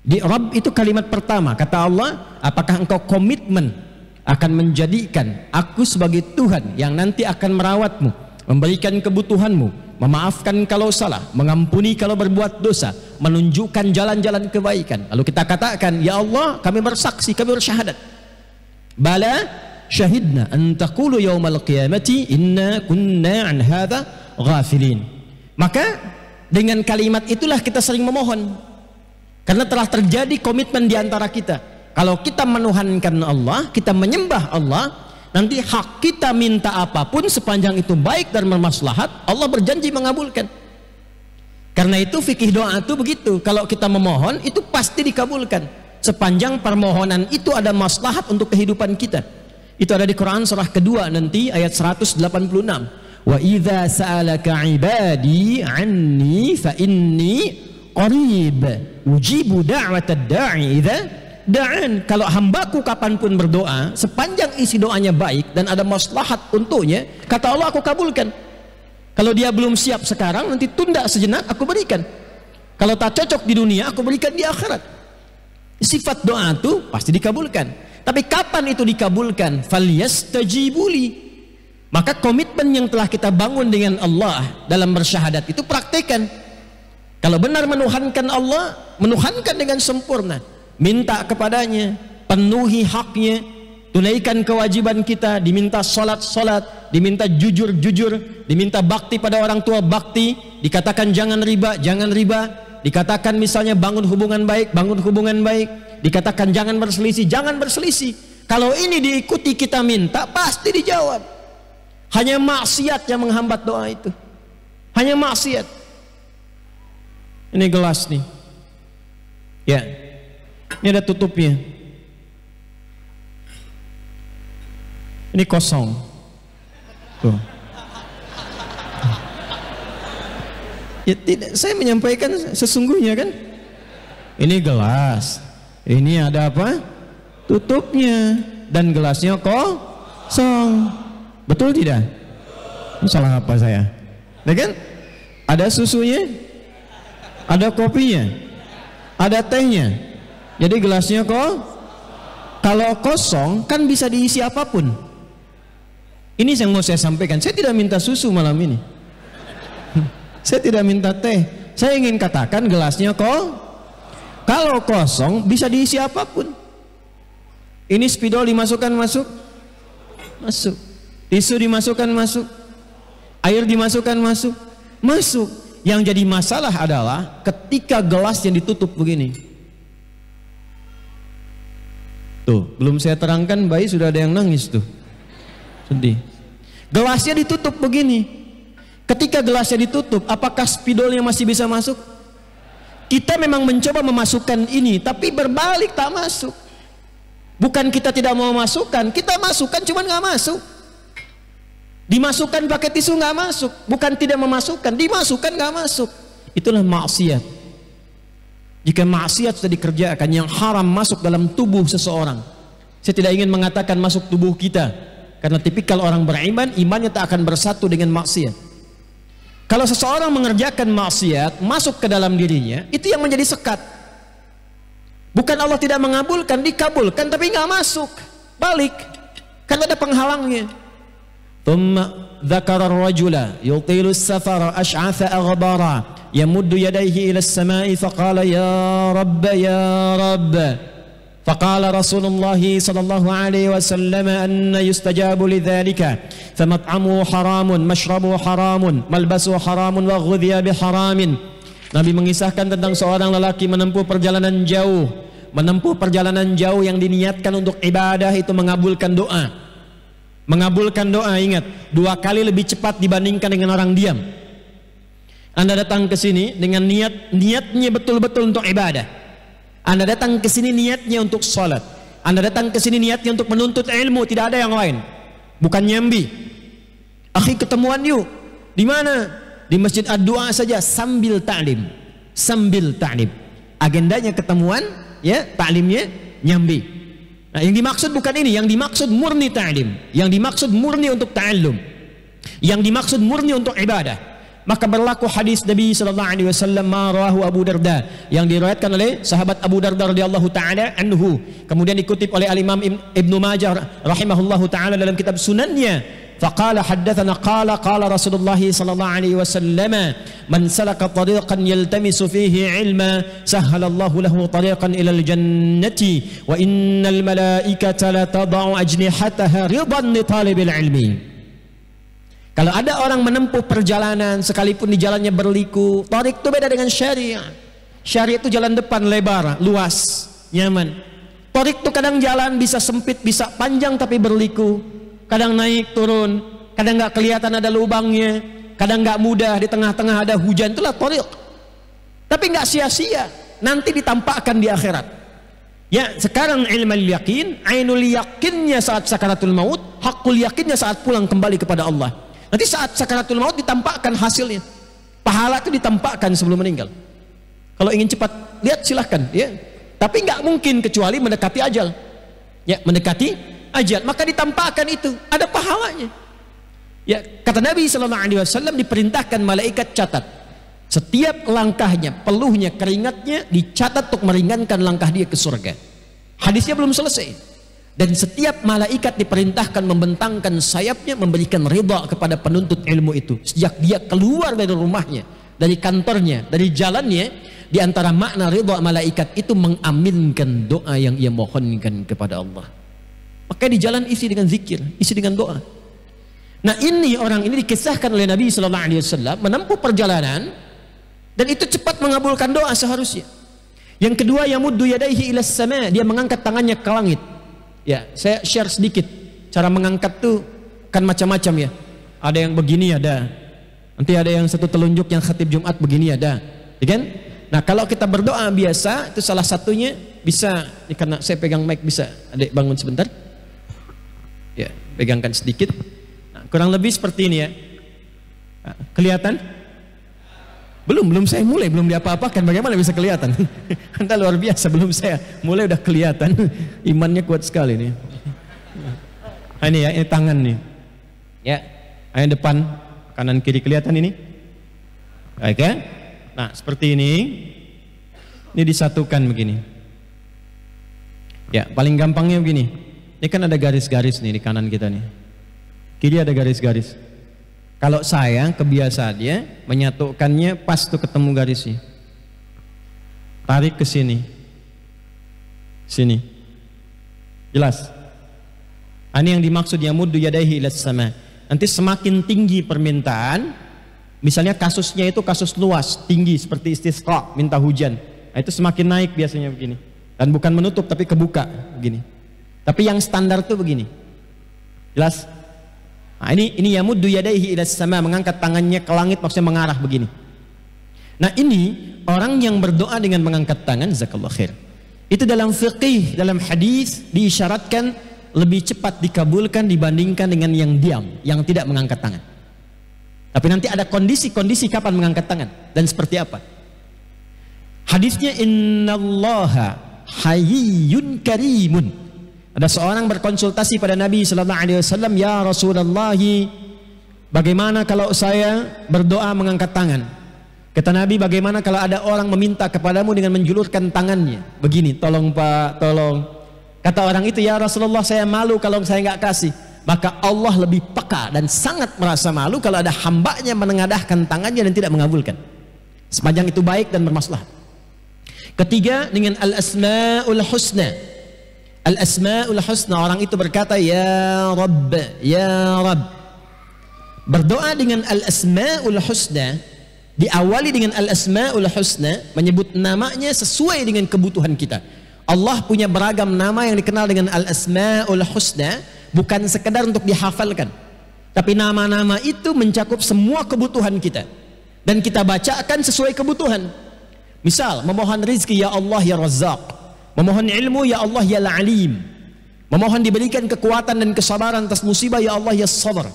Di Rabb itu kalimat pertama, kata Allah, apakah engkau komitmen akan menjadikan aku sebagai Tuhan yang nanti akan merawatmu, memberikan kebutuhanmu, memaafkan kalau salah, mengampuni kalau berbuat dosa, menunjukkan jalan-jalan kebaikan. Lalu kita katakan, ya Allah, kami bersaksi, kami bersyahadat. Bala syahidna an taqulu yaumal qiyamati inna kunna an hadza ghafilin. Maka dengan kalimat itulah kita sering memohon, karena telah terjadi komitmen di antara kita. Kalau kita menuhankan Allah, kita menyembah Allah, nanti hak kita minta apapun sepanjang itu baik dan bermaslahat, Allah berjanji mengabulkan. Karena itu fikih doa itu begitu, kalau kita memohon itu pasti dikabulkan sepanjang permohonan itu ada maslahat untuk kehidupan kita. Itu ada di Quran surah kedua nanti ayat 186. Wa idza sa'alaka ibadi anni fa inni qarib ujibu da'watad da'i idza da'an. Kalau hambaku kapanpun berdoa, sepanjang isi doanya baik dan ada maslahat untuknya, kata Allah, aku kabulkan. Kalau dia belum siap sekarang, nanti tunda sejenak, aku berikan. Kalau tak cocok di dunia, aku berikan di akhirat. Sifat doa itu pasti dikabulkan. Tapi kapan itu dikabulkan? Falyastajibuli. Maka komitmen yang telah kita bangun dengan Allah dalam bersyahadat itu praktekan. Kalau benar menuhankan Allah, menuhankan dengan sempurna, minta kepadanya, penuhi haknya, tunaikan kewajiban kita, diminta salat, diminta jujur, diminta bakti pada orang tua, bakti, dikatakan jangan riba, dikatakan misalnya bangun hubungan baik, dikatakan jangan berselisih. Kalau ini diikuti kita minta, pasti dijawab. Hanya maksiat yang menghambat doa itu. Hanya maksiat. Ini gelas nih. Ya. Ini ada tutupnya. Ini kosong. Tuh. Ya tidak, saya menyampaikan sesungguhnya kan. Ini gelas. Ini ada apa? Tutupnya, dan gelasnya kosong. Betul tidak? Salah apa saya? Ya kan? Ada susunya, ada kopinya, ada tehnya. Jadi gelasnya kalau kosong kan bisa diisi apapun. Ini yang mau saya sampaikan. Saya tidak minta susu malam ini. Saya tidak minta teh. Saya ingin katakan gelasnya kalau kosong bisa diisi apapun. Ini spidol dimasukkan masuk. Tisu dimasukkan masuk. Air dimasukkan masuk. Yang jadi masalah adalah ketika gelasnya ditutup begini. Tuh, belum saya terangkan bayi sudah ada yang nangis tuh. Sedih. Gelasnya ditutup begini. Ketika gelasnya ditutup, apakah spidolnya masih bisa masuk? Kita memang mencoba memasukkan ini, tapi berbalik tak masuk. Bukan kita tidak mau masukkan, kita masukkan cuman nggak masuk. Dimasukkan pakai tisu nggak masuk, bukan tidak memasukkan, dimasukkan nggak masuk. Itulah maksiat. Jika maksiat sudah dikerjakan yang haram masuk dalam tubuh seseorang, saya tidak ingin mengatakan masuk tubuh kita, karena tipikal orang beriman, imannya tak akan bersatu dengan maksiat. Kalau seseorang mengerjakan maksiat masuk ke dalam dirinya, itu yang menjadi sekat. Bukan Allah tidak mengabulkan, dikabulkan tapi nggak masuk, balik, karena ada penghalangnya. ثم ذكر الرجل يطيل السفر أشعث أغبارا يمد يديه إلى السماء فقال يا رب فقال رسول الله صلى الله عليه وسلم أن يستجاب لذلك فمطعمه حرام مشربه حرام ملبسه حرام وغذي بحرام. Nabi mengisahkan tentang seorang lelaki menempuh perjalanan jauh yang diniatkan untuk ibadah itu mengabulkan doa. Mengabulkan doa, ingat, 2 kali lebih cepat dibandingkan dengan orang diam. Anda datang ke sini dengan niatnya betul-betul untuk ibadah. Anda datang ke sini niatnya untuk sholat. Anda datang ke sini niatnya untuk menuntut ilmu, tidak ada yang lain. Bukan nyambi. Akhi, ketemuan yuk. Di mana? Di Masjid Ad-Du'a saja sambil ta'lim. Sambil ta'lim. Agendanya ketemuan, ya, ta'limnya nyambi. Nah, yang dimaksud bukan ini, yang dimaksud murni ta'lim, yang dimaksud murni untuk ta'allum, yang dimaksud murni untuk ibadah. Maka berlaku hadis Nabi sallallahu alaihi wasallam ma rawahu Abu Darda, yang diriwayatkan oleh sahabat Abu Darda radhiyallahu taala anhu, kemudian dikutip oleh Al-Imam Ibnu Majah rahimahullahu taala dalam kitab Sunannya. Faqala haddatsana qala Rasulullah sallallahu alaihi wasallam man salaka tariqan yaltamisu fihi ilma sahhalallahu lahu tariqan ilal jannati wa innal malaikata la tad'u ajnihataha ridan li talibil ilmi. Kalau ada orang menempuh perjalanan sekalipun di jalannya berliku, tariq itu beda dengan syariah. Syariah itu jalan depan lebar, luas, nyaman. Tariq itu kadang jalan bisa sempit, bisa panjang tapi berliku. Kadang naik turun, kadang nggak kelihatan ada lubangnya, kadang nggak mudah, di tengah-tengah ada hujan, itulah tariq. Tapi nggak sia-sia, nanti ditampakkan di akhirat. Ya, sekarang ilmul yakin, ainul yakinnya saat sakaratul maut, hakul yakinnya saat pulang kembali kepada Allah. Nanti saat sakaratul maut ditampakkan hasilnya, pahala itu ditampakkan sebelum meninggal. Kalau ingin cepat lihat silahkan, ya. Tapi nggak mungkin kecuali mendekati ajal, ya, mendekati ajal, maka ditampakkan itu ada pahalanya. Ya, kata Nabi sallallahu alaihi wasallam diperintahkan malaikat catat setiap langkahnya, peluhnya, keringatnya dicatat untuk meringankan langkah dia ke surga. Hadisnya belum selesai. Dan setiap malaikat diperintahkan membentangkan sayapnya memberikan ridha kepada penuntut ilmu itu sejak dia keluar dari rumahnya, dari kantornya, dari jalannya. Di antara makna ridha malaikat itu mengaminkan doa yang ia mohonkan kepada Allah. Maka di jalan isi dengan zikir, isi dengan doa. Nah, ini orang ini dikisahkan oleh Nabi sallallahu alaihi wasallam menempuh perjalanan dan itu cepat mengabulkan doa seharusnya. Yang kedua, yamuddu yadayhi ila sama, dia mengangkat tangannya ke langit. Ya, saya share sedikit. Cara mengangkat tuh kan macam-macam ya. Ada yang begini ada. Nanti ada yang satu telunjuk yang khatib Jumat begini ada. Ya kan? Nah, kalau kita berdoa biasa itu salah satunya bisa, karena saya pegang mic bisa. Adik bangun sebentar. Ya, pegangkan sedikit. Nah, kurang lebih seperti ini ya. Nah, kelihatan? Belum saya mulai, belum diapa-apakan. Bagaimana bisa kelihatan? Anda luar biasa, belum saya mulai udah kelihatan. Imannya kuat sekali nih. Nah, ini ya, ini tangan nih. Ya, yang depan, kanan kiri kelihatan ini. Oke. Nah, seperti ini. Ini disatukan begini. Ya, paling gampangnya begini. Ini kan ada garis-garis nih di kanan kita nih. Kiri ada garis-garis. Kalau saya kebiasaannya menyatukannya pas tuh ketemu garisnya. Tarik ke sini. Sini. Jelas? Ini yang dimaksud yamuddu yadayhi ilas sama. Nanti semakin tinggi permintaan, Misalnya kasusnya itu kasus luas, tinggi seperti istisqa, minta hujan. Nah, itu semakin naik biasanya begini. Dan bukan menutup tapi kebuka begini. Tapi yang standar tuh begini. Jelas? Nah, ini yamuddu yadaihi ilas sama, mengangkat tangannya ke langit, maksudnya mengarah begini. Nah, ini orang yang berdoa dengan mengangkat tangan, jazakallahu khair. Itu dalam fiqih, dalam hadis diisyaratkan lebih cepat dikabulkan dibandingkan dengan yang diam, yang tidak mengangkat tangan. Tapi nanti ada kondisi-kondisi kapan mengangkat tangan dan seperti apa. Hadisnya innallaha hayyun karimun. Ada seorang berkonsultasi pada Nabi sallallahu alaihi wasallam, "Ya Rasulullah, bagaimana kalau saya berdoa mengangkat tangan?" Kata Nabi, "Bagaimana kalau ada orang meminta kepadamu dengan menjulurkan tangannya? Begini, tolong Pak, tolong." Kata orang itu, "Ya Rasulullah, saya malu kalau saya nggak kasih." Maka Allah lebih peka dan sangat merasa malu kalau ada hambanya menengadahkan tangannya dan tidak mengabulkan. Sepanjang itu baik dan bermaslahat. Ketiga, dengan al-asma'ul husna. Al-asma'ul husna, orang itu berkata, "Ya Rabb, Ya Rabb." Berdoa dengan al-asma'ul husna, diawali dengan al-asma'ul husna, menyebut namanya sesuai dengan kebutuhan kita. Allah punya beragam nama yang dikenal dengan al-asma'ul husna, bukan sekedar untuk dihafalkan, tapi nama-nama itu mencakup semua kebutuhan kita dan kita bacakan sesuai kebutuhan. Misal, memohon rizki, ya Allah ya Razzaq. Memohon ilmu, ya Allah ya Alim. Memohon diberikan kekuatan dan kesabaran atas musibah, ya Allah ya Sabar.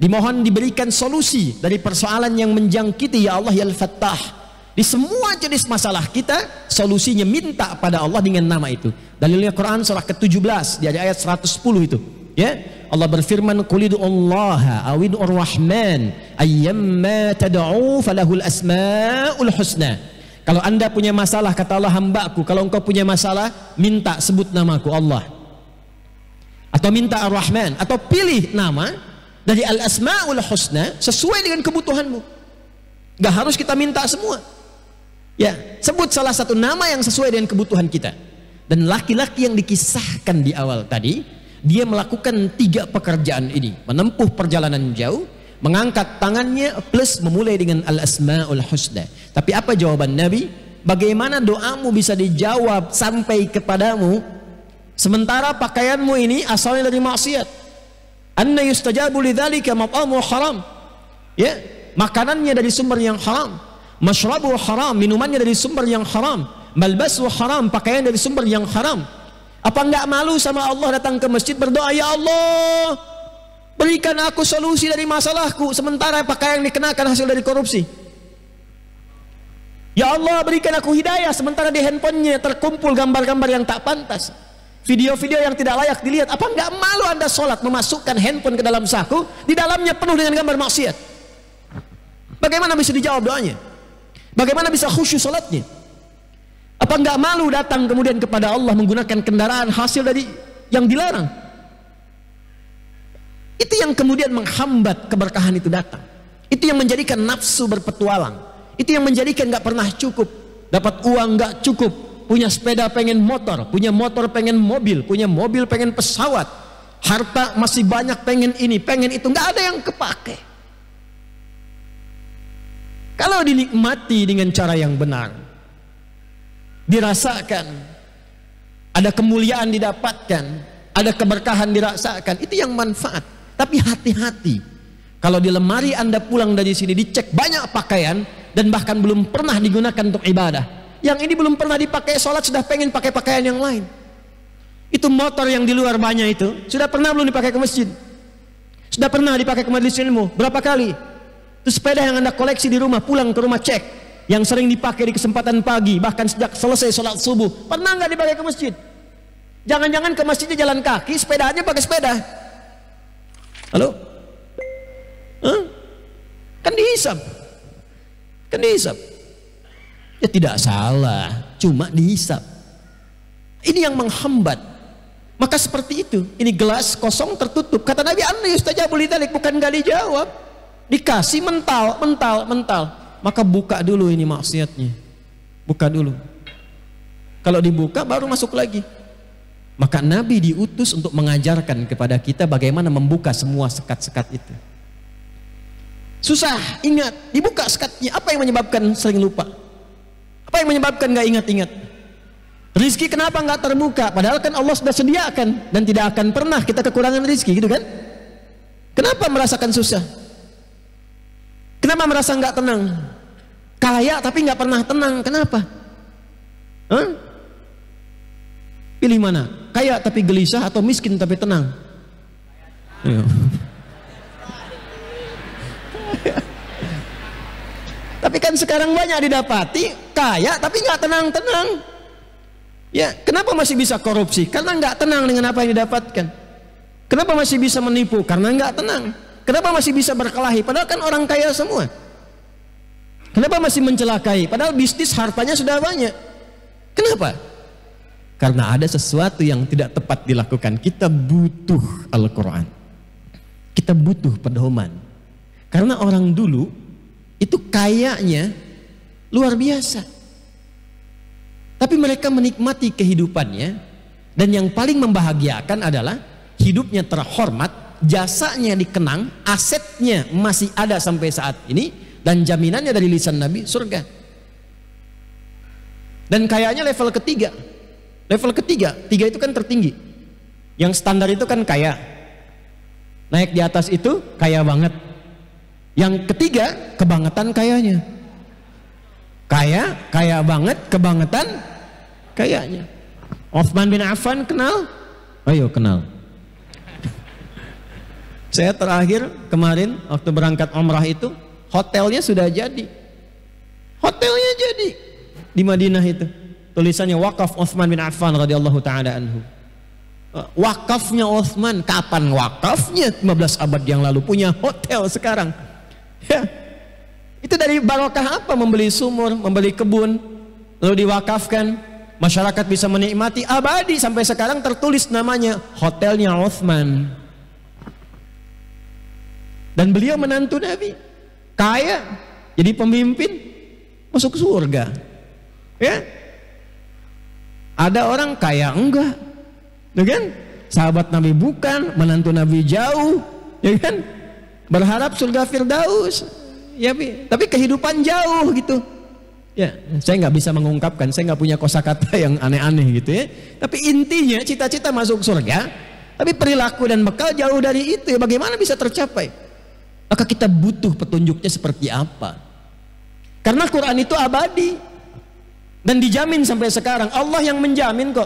Dimohon diberikan solusi dari persoalan yang menjangkiti, ya Allah ya Al-Fattah. Di semua jenis masalah kita, solusinya minta pada Allah dengan nama itu. Dalilnya Quran surah ke-17 di ayat 110 itu. Ya, Allah berfirman, "Qul ud'ullaha aw ud'ur rahman ayyamma tad'u falahul asmaul husna." Kalau Anda punya masalah, kata Allah, "Hambaku, kalau engkau punya masalah, minta sebut namaku Allah." Atau minta Ar-Rahman, atau pilih nama dari al-asmaul husna sesuai dengan kebutuhanmu. Gak harus kita minta semua. Ya, sebut salah satu nama yang sesuai dengan kebutuhan kita. Dan laki-laki yang dikisahkan di awal tadi, dia melakukan 3 pekerjaan ini, menempuh perjalanan jauh, mengangkat tangannya plus memulai dengan al-asma'ul husna. Tapi apa jawaban Nabi? Bagaimana doamu bisa dijawab sampai kepadamu sementara pakaianmu ini asalnya dari maksiat? Anna yustajabu lidzalika mat'amu haram. Ya, makanannya dari sumber yang haram. Masyrabu haram, minumannya dari sumber yang haram. Malbasu haram, pakaian dari sumber yang haram. Apa enggak malu sama Allah datang ke masjid berdoa, "Ya Allah, berikan aku solusi dari masalahku," sementara pakaian yang dikenakan hasil dari korupsi. "Ya Allah, berikan aku hidayah," sementara di handphonenya terkumpul gambar-gambar yang tak pantas, video-video yang tidak layak dilihat. Apa enggak malu Anda sholat memasukkan handphone ke dalam saku, di dalamnya penuh dengan gambar maksiat? Bagaimana bisa dijawab doanya? Bagaimana bisa khusyuk sholatnya? Apa enggak malu datang kemudian kepada Allah menggunakan kendaraan hasil dari yang dilarang? Itu yang kemudian menghambat keberkahan itu datang. Itu yang menjadikan nafsu berpetualang. Itu yang menjadikan enggak pernah cukup. Dapat uang enggak cukup, punya sepeda pengen motor, punya motor pengen mobil, punya mobil pengen pesawat, harta masih banyak pengen ini, pengen itu, enggak ada yang kepake. Kalau dinikmati dengan cara yang benar, dirasakan, ada kemuliaan didapatkan, ada keberkahan dirasakan, itu yang manfaat. Tapi hati-hati, kalau di lemari Anda pulang dari sini dicek banyak pakaian dan bahkan belum pernah digunakan untuk ibadah. Yang ini belum pernah dipakai sholat, sudah pengen pakai pakaian yang lain. Itu motor yang di luar banyak itu, sudah pernah belum dipakai ke masjid? Sudah pernah dipakai ke majelis ilmu? Berapa kali? Itu sepeda yang Anda koleksi di rumah, pulang ke rumah cek, yang sering dipakai di kesempatan pagi, bahkan sejak selesai sholat subuh, pernah nggak dipakai ke masjid? Jangan-jangan ke masjidnya jalan kaki, sepedanya pakai sepeda. Halo? Hah? Kan dihisab. Kan dihisab. Ya tidak salah, cuma dihisab. Ini yang menghambat. Maka seperti itu, ini gelas kosong tertutup. Kata Nabi, "Anna yustajabu lidzalik," bukan nggak dijawab. Dikasih mental. Maka buka dulu ini maksiatnya. Buka dulu. Kalau dibuka baru masuk lagi. Maka Nabi diutus untuk mengajarkan kepada kita bagaimana membuka semua sekat-sekat itu. Susah ingat, dibuka sekatnya. Apa yang menyebabkan sering lupa? Apa yang menyebabkan nggak ingat-ingat? Rizki kenapa nggak terbuka? Padahal kan Allah sudah sediakan dan tidak akan pernah kita kekurangan rizki, gitu kan? Kenapa merasakan susah? Kenapa merasa nggak tenang? Kaya tapi nggak pernah tenang, kenapa? Hah? Pilih mana? Kaya tapi gelisah atau miskin tapi tenang? Ayo. Tapi kan sekarang banyak didapati kaya tapi nggak tenang-tenang. Ya, kenapa masih bisa korupsi? Karena nggak tenang dengan apa yang didapatkan. Kenapa masih bisa menipu? Karena nggak tenang. Kenapa masih bisa berkelahi? Padahal kan orang kaya semua. Kenapa masih mencelakai? Padahal bisnis hartanya sudah banyak. Kenapa? Karena ada sesuatu yang tidak tepat dilakukan. Kita butuh Al-Quran. Kita butuh pedoman. Karena orang dulu itu kayanya luar biasa. Tapi mereka menikmati kehidupannya. Dan yang paling membahagiakan adalah hidupnya terhormat, jasanya dikenang, asetnya masih ada sampai saat ini, dan jaminannya dari lisan Nabi surga. Dan kayaknya level ketiga. Level ketiga, tiga itu kan tertinggi. Yang standar itu kan kaya. Naik di atas itu kaya banget. Yang ketiga, kebangetan kayanya. Kaya banget, kebangetan kayanya. Uthman bin Affan kenal? Ayo kenal. Saya terakhir kemarin waktu berangkat umrah itu, hotelnya sudah jadi. Hotelnya jadi di Madinah itu. Tulisannya wakaf Uthman bin Affan radhiyallahu taala anhu. Wakafnya Uthman, kapan wakafnya? 15 abad yang lalu, punya hotel sekarang. Ya. Itu dari barokah apa? Membeli sumur, membeli kebun, lalu diwakafkan, masyarakat bisa menikmati abadi. Sampai sekarang tertulis namanya hotelnya Uthman. Dan beliau menantu Nabi, kaya, jadi pemimpin, masuk surga. Ya, ada orang kaya enggak, ya kan? Sahabat Nabi bukan, menantu Nabi jauh, ya kan? Berharap surga Firdaus, ya, tapi kehidupan jauh gitu. Ya, saya nggak bisa mengungkapkan, saya nggak punya kosakata yang aneh-aneh gitu ya. Tapi intinya cita-cita masuk surga, tapi perilaku dan bekal jauh dari itu. Ya, bagaimana bisa tercapai? Maka kita butuh petunjuknya seperti apa. Karena Quran itu abadi dan dijamin sampai sekarang. Allah yang menjamin kok.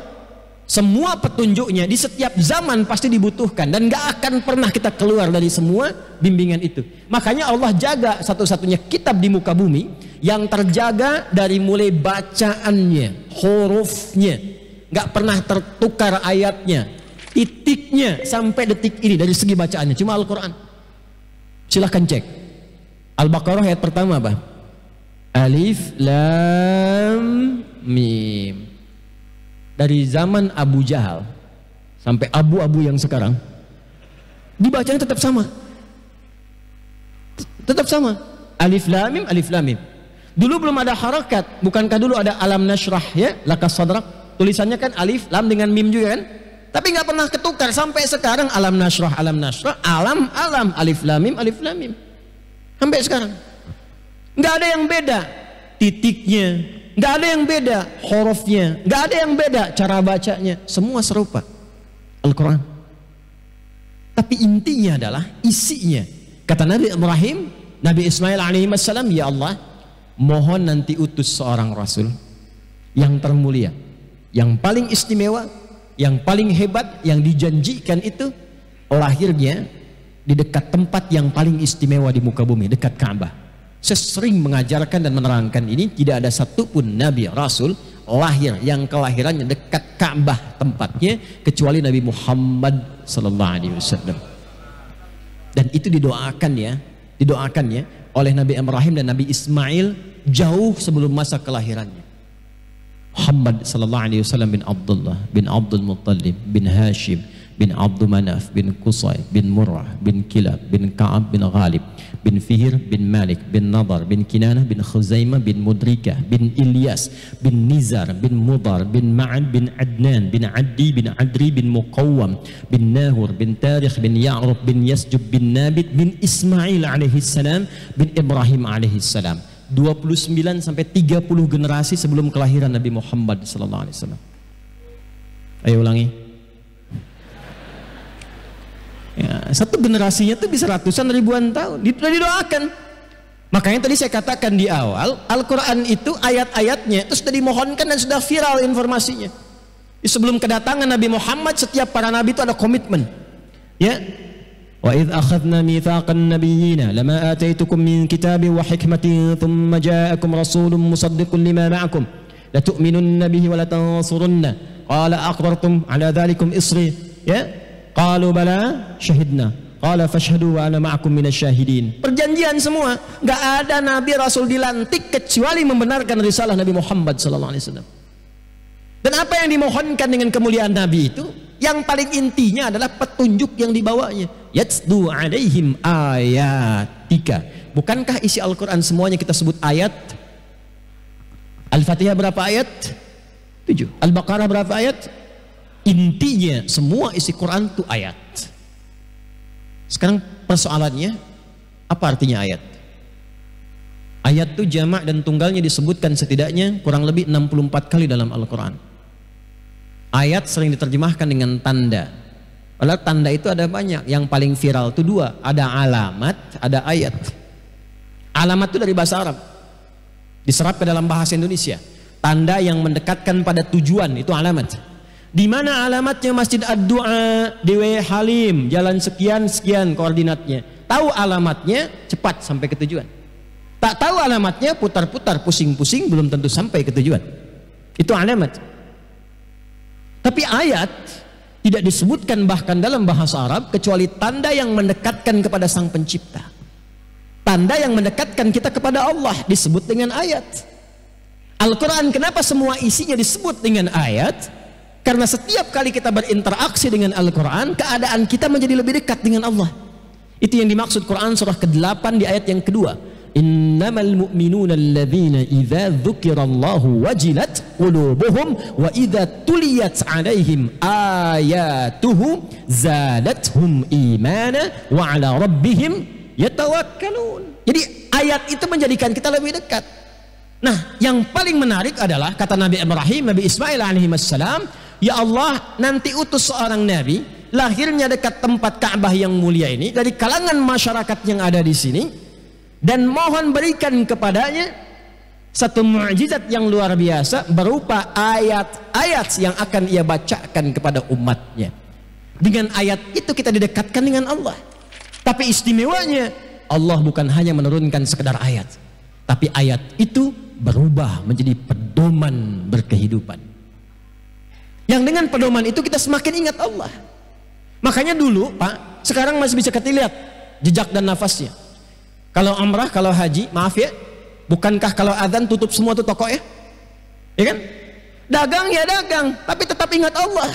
Semua petunjuknya di setiap zaman pasti dibutuhkan, dan gak akan pernah kita keluar dari semua bimbingan itu. Makanya Allah jaga satu-satunya kitab di muka bumi yang terjaga dari mulai bacaannya, hurufnya, gak pernah tertukar ayatnya, titiknya sampai detik ini dari segi bacaannya, cuma Al-Quran. Silahkan cek Al-Baqarah ayat pertama apa? Alif Lam Mim. Dari zaman Abu Jahal sampai abu-abu yang sekarang dibacanya tetap sama. Tetap sama. Alif Lam Mim, Alif Lam Mim. Dulu belum ada harakat. Bukankah dulu ada Alam Nashrah ya? Lakas Sadrak. Tulisannya kan Alif Lam dengan Mim juga kan? Tapi nggak pernah ketukar sampai sekarang. Alam Nashrah, Alam Nashrah, Alam, Alam, Alif Lam Mim, Alif Lam Mim. Sampai sekarang nggak ada yang beda titiknya, nggak ada yang beda hurufnya, nggak ada yang beda cara bacanya, semua serupa Al-Quran. Tapi intinya adalah isinya. Kata Nabi Ibrahim, Nabi Ismail alaihissalam, ya Allah, mohon nanti utus seorang Rasul yang termulia, yang paling istimewa, yang paling hebat, yang dijanjikan itu lahirnya di dekat tempat yang paling istimewa di muka bumi, dekat Ka'bah. Saya sering mengajarkan dan menerangkan ini, tidak ada satupun Nabi Rasul lahir yang kelahirannya dekat Ka'bah tempatnya kecuali Nabi Muhammad sallallahu alaihi wasallam. Dan itu didoakannya oleh Nabi Ibrahim dan Nabi Ismail jauh sebelum masa kelahirannya. Muhammad sallallahu alaihi wasallam bin Abdullah bin Abdul Muttalib bin Hashim bin Abdul Manaf bin Qusay bin Murrah bin Kilab bin Ka'ab bin Ghalib bin Fihr bin Malik bin Nadar bin Kinanah bin Khuzaimah bin Mudrikah bin Ilyas bin Nizar bin Mudar bin Ma'ad bin Adnan bin Addi bin Adri bin Muqawwam bin Nahur bin Tarikh bin Ya'rub bin Yasjub bin Nabit bin Ismail alaihi salam bin Ibrahim alaihi salam. 29 sampai 30 generasi sebelum kelahiran Nabi Muhammad sallallahu alaihi wasallam. Ayo ulangi. Ya, satu generasinya itu bisa ratusan ribuan tahun. Sudah didoakan. Makanya tadi saya katakan di awal, Al-Quran itu ayat-ayatnya itu sudah dimohonkan dan sudah viral informasinya. Sebelum kedatangan Nabi Muhammad, setiap para nabi itu ada komitmen. Ya. Wa idh akhadna mitsaqan nabiyyina lama ataitukum min kitabin wa hikmatin thumma ja'akum rasulun musaddiqun lima ma'akum la tu'minunna bihi wa la tansurunna qala aqrartum ala dhalikum isri. Ya. Qalu bala syahidna qala fashhadu wa ana ma'akum minasyahidin. Perjanjian semua, enggak ada nabi rasul dilantik kecuali membenarkan risalah Nabi Muhammad sallallahu alaihi wasallam. Dan apa yang dimohonkan dengan kemuliaan nabi itu, yang paling intinya adalah petunjuk yang dibawanya. Yatsdu alaihim ayatika. Bukankah isi Al-Qur'an semuanya kita sebut ayat? Al-Fatihah berapa ayat? 7. Al-Baqarah berapa ayat? Intinya semua isi Quran itu ayat. Sekarang persoalannya, apa artinya ayat? Ayat itu jamak dan tunggalnya disebutkan setidaknya kurang lebih 64 kali dalam Al-Quran. Ayat sering diterjemahkan dengan tanda. Padahal tanda itu ada banyak. Yang paling viral itu 2. Ada alamat, ada ayat. Alamat itu dari bahasa Arab, diserap ke dalam bahasa Indonesia. Tanda yang mendekatkan pada tujuan itu alamat. Di mana alamatnya Masjid Ad-Du'a di W Halim, jalan sekian koordinatnya. Tahu alamatnya, cepat sampai ke tujuan. Tak tahu alamatnya, putar-putar, pusing-pusing, belum tentu sampai ke tujuan. Itu alamat. Tapi ayat tidak disebutkan bahkan dalam bahasa Arab kecuali tanda yang mendekatkan kepada Sang Pencipta. Tanda yang mendekatkan kita kepada Allah disebut dengan ayat. Al-Quran kenapa semua isinya disebut dengan ayat? Karena setiap kali kita berinteraksi dengan Al-Quran, keadaan kita menjadi lebih dekat dengan Allah. Itu yang dimaksud Quran surah ke-8 di ayat yang kedua. Innamal mu'minuna alladzina idza dzukirallahu wajilat qulubuhum wa idza tuliyat 'alaihim ayatuhu zadatuhum imana wa 'ala rabbihim yatawakkalun. Jadi ayat itu menjadikan kita lebih dekat. Nah, yang paling menarik adalah kata Nabi Ibrahim, Nabi Ismail alaihi wassalam, ya Allah, nanti utus seorang nabi, lahirnya dekat tempat Ka'bah yang mulia ini, dari kalangan masyarakat yang ada di sini, dan mohon berikan kepadanya satu mukjizat yang luar biasa berupa ayat-ayat yang akan ia bacakan kepada umatnya. Dengan ayat itu kita didekatkan dengan Allah. Tapi istimewanya, Allah bukan hanya menurunkan sekedar ayat, tapi ayat itu berubah menjadi pedoman berkehidupan. Yang dengan pedoman itu kita semakin ingat Allah. Makanya dulu Pak, sekarang masih bisa kita lihat jejak dan nafasnya. Kalau umrah, kalau haji, maaf ya, bukankah kalau adzan tutup semua tuh toko ya? Ya kan? Dagang ya dagang, tapi tetap ingat Allah.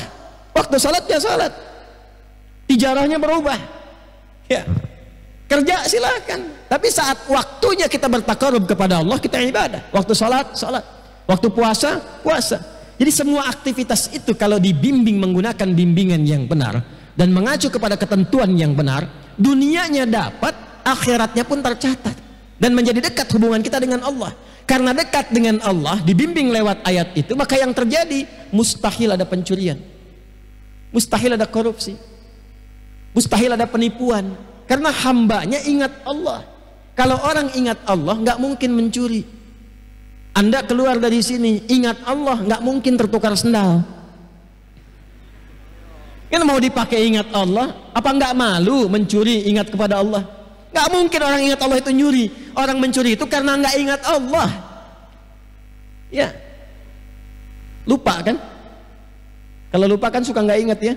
Waktu salat ya salat. Tijarahnya berubah. Ya. Kerja silakan, tapi saat waktunya kita bertakarub kepada Allah, kita ibadah. Waktu salat, salat. Waktu puasa, puasa. Jadi semua aktivitas itu kalau dibimbing menggunakan bimbingan yang benar dan mengacu kepada ketentuan yang benar, dunianya dapat, akhiratnya pun tercatat dan menjadi dekat hubungan kita dengan Allah. Karena dekat dengan Allah, dibimbing lewat ayat itu, maka yang terjadi mustahil ada pencurian, mustahil ada korupsi, mustahil ada penipuan. Karena hambanya ingat Allah. Kalau orang ingat Allah, nggak mungkin mencuri. Anda keluar dari sini, ingat Allah, nggak mungkin tertukar sendal. Kan mau dipakai ingat Allah, apa nggak malu mencuri ingat kepada Allah? Nggak mungkin orang ingat Allah itu nyuri. Orang mencuri itu karena nggak ingat Allah. Ya, lupa kan? Kalau lupa kan suka nggak ingat ya?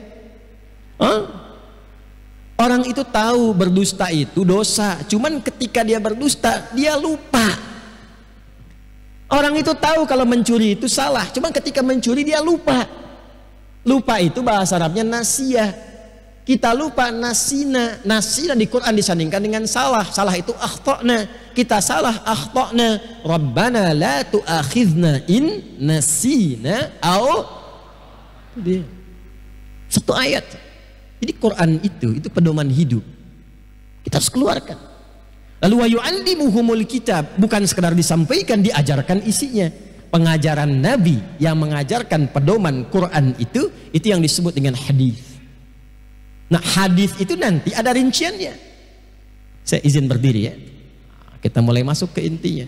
Orang itu tahu berdusta itu dosa, cuman ketika dia berdusta dia lupa. Orang itu tahu kalau mencuri itu salah, cuman ketika mencuri dia lupa. Lupa itu bahasa Arabnya nasiyah. Kita lupa nasina. Nasina di Quran disandingkan dengan salah. Salah itu akhtana. Kita salah akhtana. Rabbana la tu'akhidna in nasina au. Dia. Satu ayat. Jadi Quran itu pedoman hidup. Kita harus keluarkan. Lalu wa yu'allimuhumul kitab, bukan sekedar disampaikan, diajarkan isinya. Pengajaran Nabi yang mengajarkan pedoman Quran itu yang disebut dengan hadis. Nah, hadis itu nanti ada rinciannya. Saya izin berdiri ya. Kita mulai masuk ke intinya.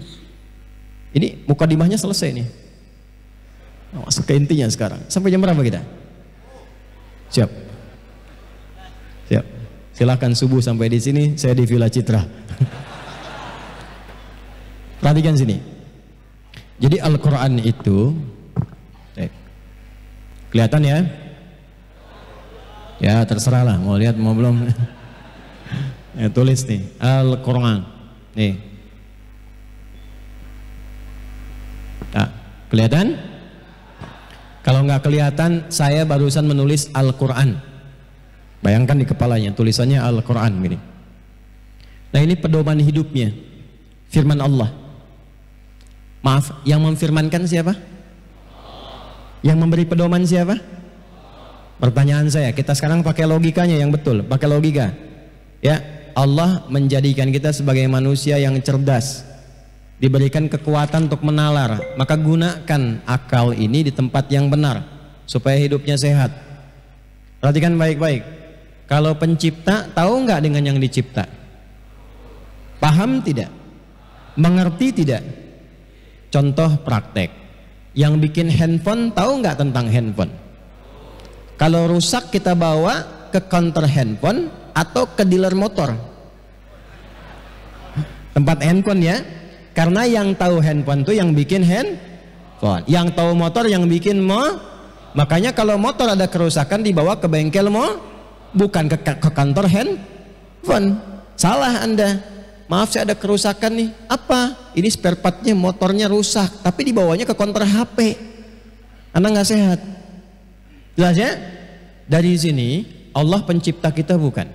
Ini mukadimahnya selesai nih. Masuk ke intinya sekarang. Sampai jam berapa kita? Siap. Siap. Silakan subuh sampai di sini, saya di Villa Citra. Perhatikan sini. Jadi Al-Quran itu, kelihatan ya? Ya terserah lah, mau lihat mau belum. Ya, tulis nih, Al-Quran. Nih. Nah, kelihatan? Kalau nggak kelihatan, saya barusan menulis Al-Quran. Bayangkan di kepalanya, tulisannya Al-Quran gini. Nah, ini pedoman hidupnya, firman Allah. Maaf, yang memfirmankan siapa? Yang memberi pedoman siapa? Pertanyaan saya, kita sekarang pakai logikanya yang betul, pakai logika. Ya, Allah menjadikan kita sebagai manusia yang cerdas, diberikan kekuatan untuk menalar, maka gunakan akal ini di tempat yang benar supaya hidupnya sehat. Perhatikan baik-baik. Kalau pencipta tahu nggak dengan yang dicipta? Paham tidak? Mengerti tidak? Contoh praktek, yang bikin handphone tahu nggak tentang handphone? Kalau rusak kita bawa ke counter handphone atau ke dealer motor? Tempat handphone ya, karena yang tahu handphone tuh yang bikin handphone, yang tahu motor yang bikin makanya kalau motor ada kerusakan dibawa ke bengkel bukan ke kantor handphone. Salah Anda. Maaf saya ada kerusakan nih. Apa? Ini spare partnya motornya rusak, tapi dibawanya ke counter HP. Anda nggak sehat. Jelas ya? Dari sini Allah pencipta kita bukan?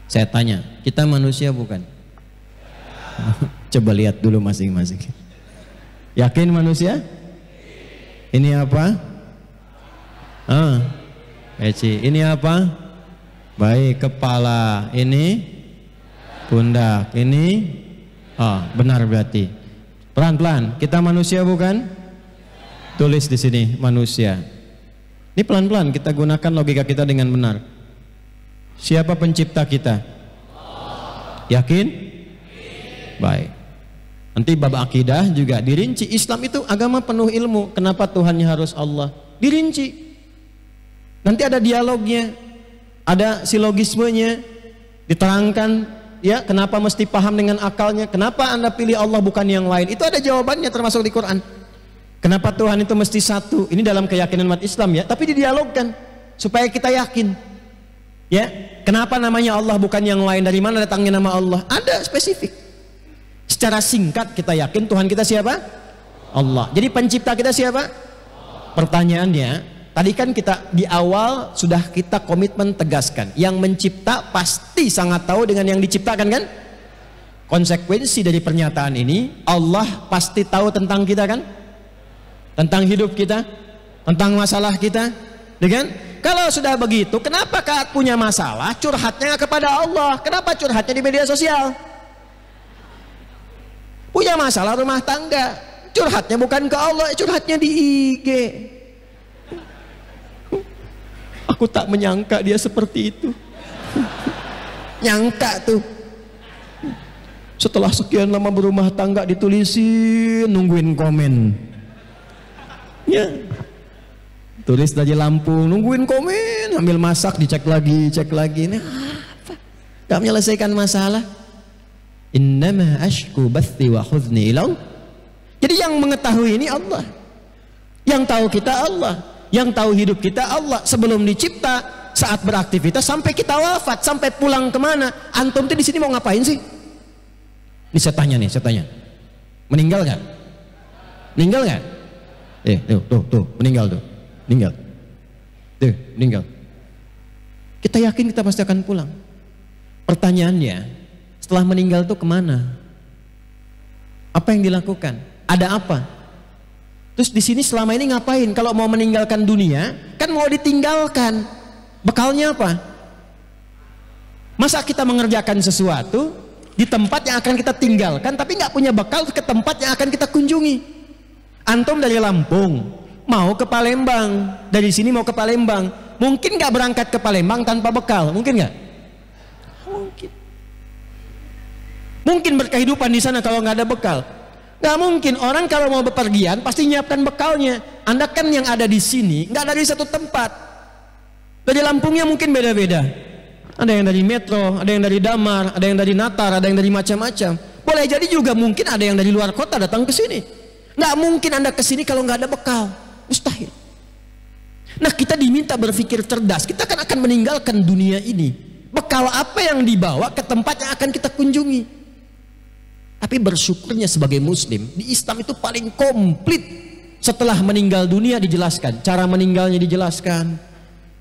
Saya tanya, kita manusia bukan? Coba lihat dulu masing-masing. Yakin manusia? Ini apa? Ini apa? Baik, kepala. Ini pundak. Ini benar berarti. Pelan-pelan, kita manusia bukan? Tulis di sini manusia. Ini pelan-pelan kita gunakan logika kita dengan benar. Siapa pencipta kita? Yakin? Baik. Nanti bab akidah juga dirinci. Islam itu agama penuh ilmu. Kenapa Tuhannya harus Allah? Dirinci. Nanti ada dialognya, ada silogismenya, diterangkan. Ya, kenapa mesti paham dengan akalnya? Kenapa Anda pilih Allah bukan yang lain? Itu ada jawabannya termasuk di Quran. Kenapa Tuhan itu mesti satu? Ini dalam keyakinan umat Islam ya, tapi didialogkan supaya kita yakin. Ya, kenapa namanya Allah bukan yang lain? Dari mana datangnya nama Allah? Ada spesifik. Secara singkat kita yakin Tuhan kita siapa? Allah. Jadi pencipta kita siapa? Pertanyaannya, tadi kan kita di awal sudah kita komitmen tegaskan, yang mencipta pasti sangat tahu dengan yang diciptakan kan? Konsekuensi dari pernyataan ini, Allah pasti tahu tentang kita kan? Tentang hidup kita, tentang masalah kita, dengan kalau sudah begitu, kenapa Kak punya masalah curhatnya kepada Allah? Kenapa curhatnya di media sosial? Punya masalah rumah tangga, curhatnya bukan ke Allah, curhatnya di IG. Aku tak menyangka dia seperti itu. Nyangka tuh. Setelah sekian lama berumah tangga ditulisin, nungguin komen. Ya. Tulis dari Lampung, nungguin komen, ambil masak, dicek lagi, cek lagi. Ini apa? Gak menyelesaikan masalah. Innama ashku bathi wa khuzni ilau. Jadi yang mengetahui ini Allah. Yang tahu kita Allah. Yang tahu hidup kita Allah. Sebelum dicipta, saat beraktivitas, sampai kita wafat, sampai pulang kemana. Antum tuh di sini mau ngapain sih? Ini saya tanya nih, saya tanya. Meninggal gak? Meninggal gak? Tuh, meninggal tuh. Meninggal. Tuh, meninggal. Kita yakin kita pasti akan pulang. Pertanyaannya, setelah meninggal tuh kemana? Apa yang dilakukan? Ada apa? Terus di sini selama ini ngapain? Kalau mau meninggalkan dunia, kan mau ditinggalkan. Bekalnya apa? Masa kita mengerjakan sesuatu di tempat yang akan kita tinggalkan, tapi nggak punya bekal ke tempat yang akan kita kunjungi? Antum dari Lampung mau ke Palembang, dari sini mau ke Palembang, mungkin nggak berangkat ke Palembang tanpa bekal? Mungkin nggak? Mungkin. Mungkin berkehidupan di sana kalau nggak ada bekal? Nggak mungkin. Orang kalau mau bepergian pasti nyiapkan bekalnya. Anda kan yang ada di sini nggak dari satu tempat. Dari Lampungnya mungkin beda-beda. Ada yang dari Metro, ada yang dari Damar, ada yang dari Natar, ada yang dari macam-macam. Boleh jadi juga mungkin ada yang dari luar kota datang ke sini. Nggak mungkin Anda ke sini kalau nggak ada bekal. Mustahil. Nah, kita diminta berpikir cerdas. Kita kan akan meninggalkan dunia ini. Bekal apa yang dibawa ke tempat yang akan kita kunjungi? Tapi bersyukurnya sebagai muslim, di Islam itu paling komplit. Setelah meninggal dunia dijelaskan, cara meninggalnya dijelaskan,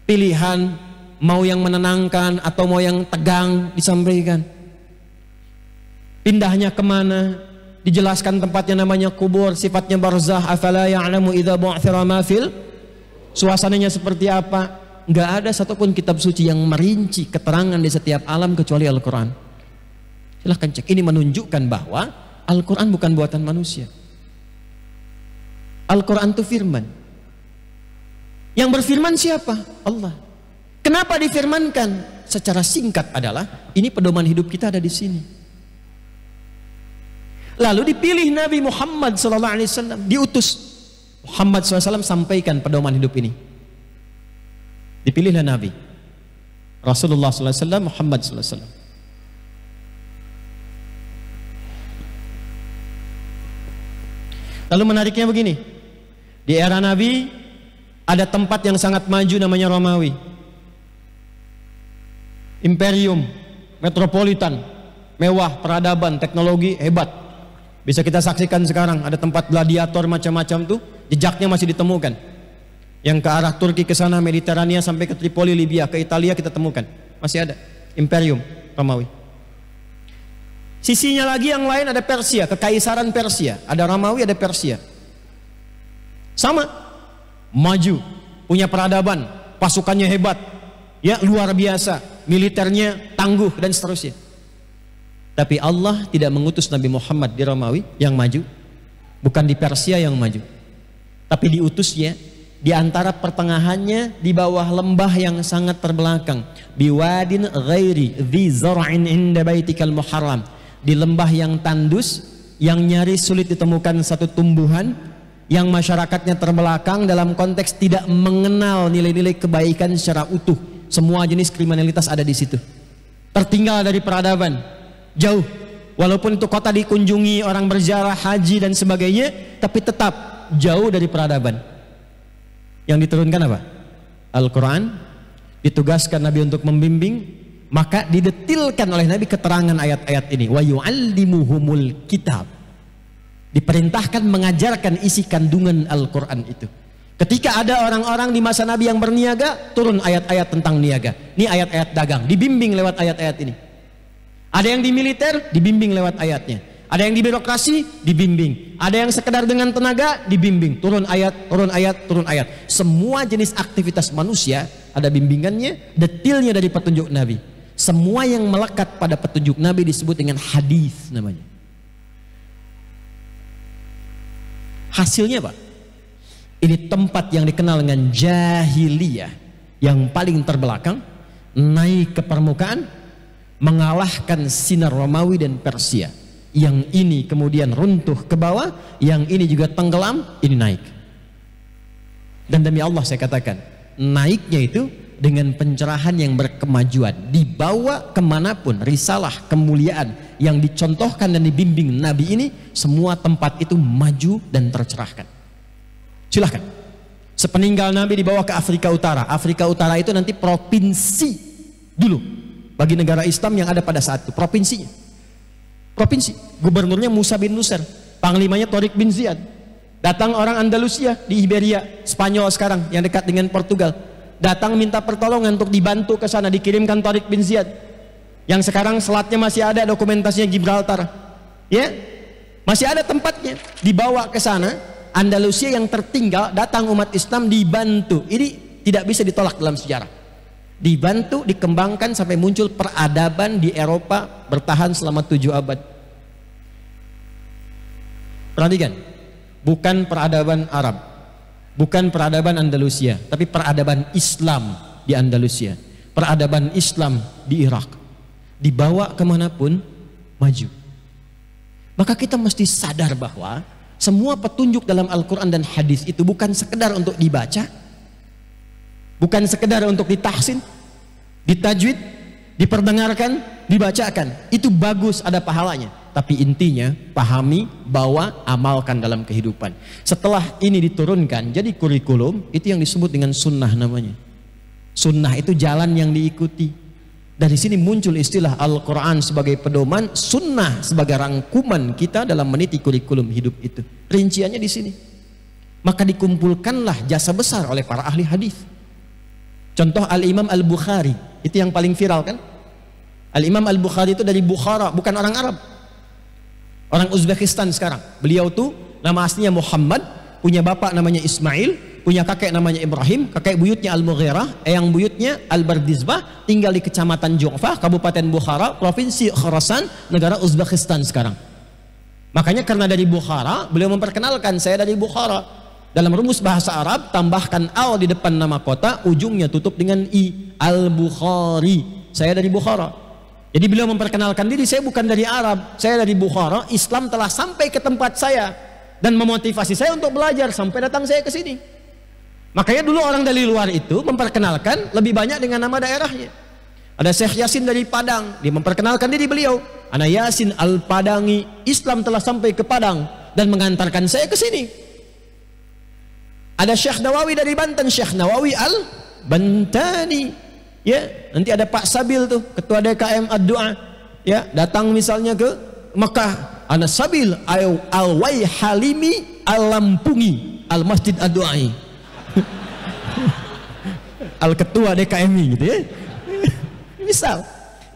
pilihan mau yang menenangkan atau mau yang tegang disampaikan, pindahnya kemana dijelaskan, tempatnya namanya kubur, sifatnya barzah, afala ya'lamu idza bu'thira ma fil, suasananya seperti apa. Nggak ada satupun kitab suci yang merinci keterangan di setiap alam kecuali Al-Quran. Silahkan cek, ini menunjukkan bahwa Al-Quran bukan buatan manusia. Al-Quran itu firman. Yang berfirman siapa? Allah. Kenapa difirmankan? Secara singkat adalah, ini pedoman hidup kita ada di sini. Lalu dipilih Nabi Muhammad SAW, diutus Muhammad SAW sampaikan pedoman hidup ini. Dipilihlah Nabi Rasulullah SAW, Muhammad SAW. Lalu menariknya begini, di era Nabi ada tempat yang sangat maju namanya Romawi, imperium, metropolitan, mewah, peradaban, teknologi hebat. Bisa kita saksikan sekarang ada tempat gladiator macam-macam tuh, jejaknya masih ditemukan. Yang ke arah Turki ke sana, Mediterania sampai ke Tripoli, Libya, ke Italia kita temukan, masih ada imperium Romawi. Sisinya lagi yang lain ada Persia, kekaisaran Persia. Ada Romawi, ada Persia. Sama, maju, punya peradaban, pasukannya hebat, ya luar biasa, militernya tangguh dan seterusnya. Tapi Allah tidak mengutus Nabi Muhammad di Romawi yang maju, bukan di Persia yang maju, tapi diutusnya di antara pertengahannya, di bawah lembah yang sangat terbelakang, biwadin ghairi dzi zar'in inda baitikal muharram, di lembah yang tandus, yang nyaris sulit ditemukan satu tumbuhan, yang masyarakatnya terbelakang dalam konteks tidak mengenal nilai-nilai kebaikan secara utuh. Semua jenis kriminalitas ada di situ. Tertinggal dari peradaban, jauh. Walaupun itu kota dikunjungi orang berziarah, haji dan sebagainya, tapi tetap jauh dari peradaban. Yang diturunkan apa? Al-Quran. Ditugaskan Nabi untuk membimbing. Maka didetilkan oleh Nabi keterangan ayat-ayat ini. Wa yu'allimuhumul kitab. Diperintahkan mengajarkan isi kandungan Al-Quran itu. Ketika ada orang-orang di masa Nabi yang berniaga, turun ayat-ayat tentang niaga. Ini ayat-ayat dagang, dibimbing lewat ayat-ayat ini. Ada yang di militer, dibimbing lewat ayatnya. Ada yang di birokrasi, dibimbing. Ada yang sekedar dengan tenaga, dibimbing. Turun ayat, turun ayat, turun ayat. Semua jenis aktivitas manusia ada bimbingannya, detilnya dari petunjuk Nabi. Semua yang melekat pada petunjuk Nabi disebut dengan hadis namanya. Hasilnya apa? Ini tempat yang dikenal dengan jahiliyah, yang paling terbelakang, naik ke permukaan, mengalahkan sinar Romawi dan Persia. Yang ini kemudian runtuh ke bawah, yang ini juga tenggelam, ini naik. Dan demi Allah saya katakan, naiknya itu dengan pencerahan yang berkemajuan, dibawa kemanapun risalah kemuliaan yang dicontohkan dan dibimbing Nabi ini, semua tempat itu maju dan tercerahkan. Silahkan, sepeninggal Nabi dibawa ke Afrika Utara. Afrika Utara itu nanti provinsi dulu bagi negara Islam yang ada pada saat itu, provinsinya, provinsi, gubernurnya Musa bin Nusir, panglimanya Tariq bin Ziyad. Datang orang Andalusia di Iberia, Spanyol sekarang yang dekat dengan Portugal. datang minta pertolongan untuk dibantu ke sana, dikirimkan Tariq bin Ziyad yang sekarang selatnya masih ada dokumentasinya Gibraltar, ya, masih ada tempatnya, dibawa ke sana. Andalusia yang tertinggal, datang umat Islam dibantu. Ini tidak bisa ditolak dalam sejarah. Dibantu, dikembangkan sampai muncul peradaban di Eropa, bertahan selama 7 abad. Perhatikan, bukan peradaban Arab, bukan peradaban Andalusia, tapi peradaban Islam di Andalusia, peradaban Islam di Irak. Dibawa kemanapun, maju. Maka kita mesti sadar bahwa semua petunjuk dalam Al-Quran dan hadis itu bukan sekedar untuk dibaca, bukan sekedar untuk ditahsin, ditajwid, diperdengarkan, dibacakan. Itu bagus, ada pahalanya. Tapi intinya pahami, bawa, amalkan dalam kehidupan. Setelah ini diturunkan jadi kurikulum, itu yang disebut dengan sunnah namanya. Sunnah itu jalan yang diikuti. Dari sini muncul istilah Al-Quran sebagai pedoman, sunnah sebagai rangkuman kita dalam meniti kurikulum hidup itu. Rinciannya di sini. Maka dikumpulkanlah jasa besar oleh para ahli hadis. Contoh Al-Imam Al-Bukhari, itu yang paling viral kan? Al-Imam Al-Bukhari itu dari Bukhara, bukan orang Arab, orang Uzbekistan sekarang. Beliau tuh nama aslinya Muhammad, punya bapak namanya Ismail, punya kakek namanya Ibrahim, kakek buyutnya Al-Mughirah, eyang buyutnya Al-Bardizbah, tinggal di Kecamatan Ju'fah, Kabupaten Bukhara, Provinsi Khorasan, negara Uzbekistan sekarang. Makanya karena dari Bukhara, beliau memperkenalkan, saya dari Bukhara. Dalam rumus bahasa Arab, tambahkan al di depan nama kota, ujungnya tutup dengan i, Al-Bukhari, saya dari Bukhara. Jadi beliau memperkenalkan diri, saya bukan dari Arab, saya dari Bukhara, Islam telah sampai ke tempat saya dan memotivasi saya untuk belajar sampai datang saya ke sini. Makanya dulu orang dari luar itu memperkenalkan lebih banyak dengan nama daerahnya. Ada Syekh Yasin dari Padang, dia memperkenalkan diri beliau, Ana Yasin Al-Padangi, Islam telah sampai ke Padang dan mengantarkan saya ke sini. Ada Syekh Nawawi dari Banten, Syekh Nawawi Al-Bantani, ya, nanti ada Pak Sabil tuh, ketua DKM Ad-Du'a, ya, datang misalnya ke Mekah, Ana Sabil Al-Waihalimi Al-Lampungi Al-Masjid Ad-Du'ai, Al-Ketua DKMI gitu ya. Misal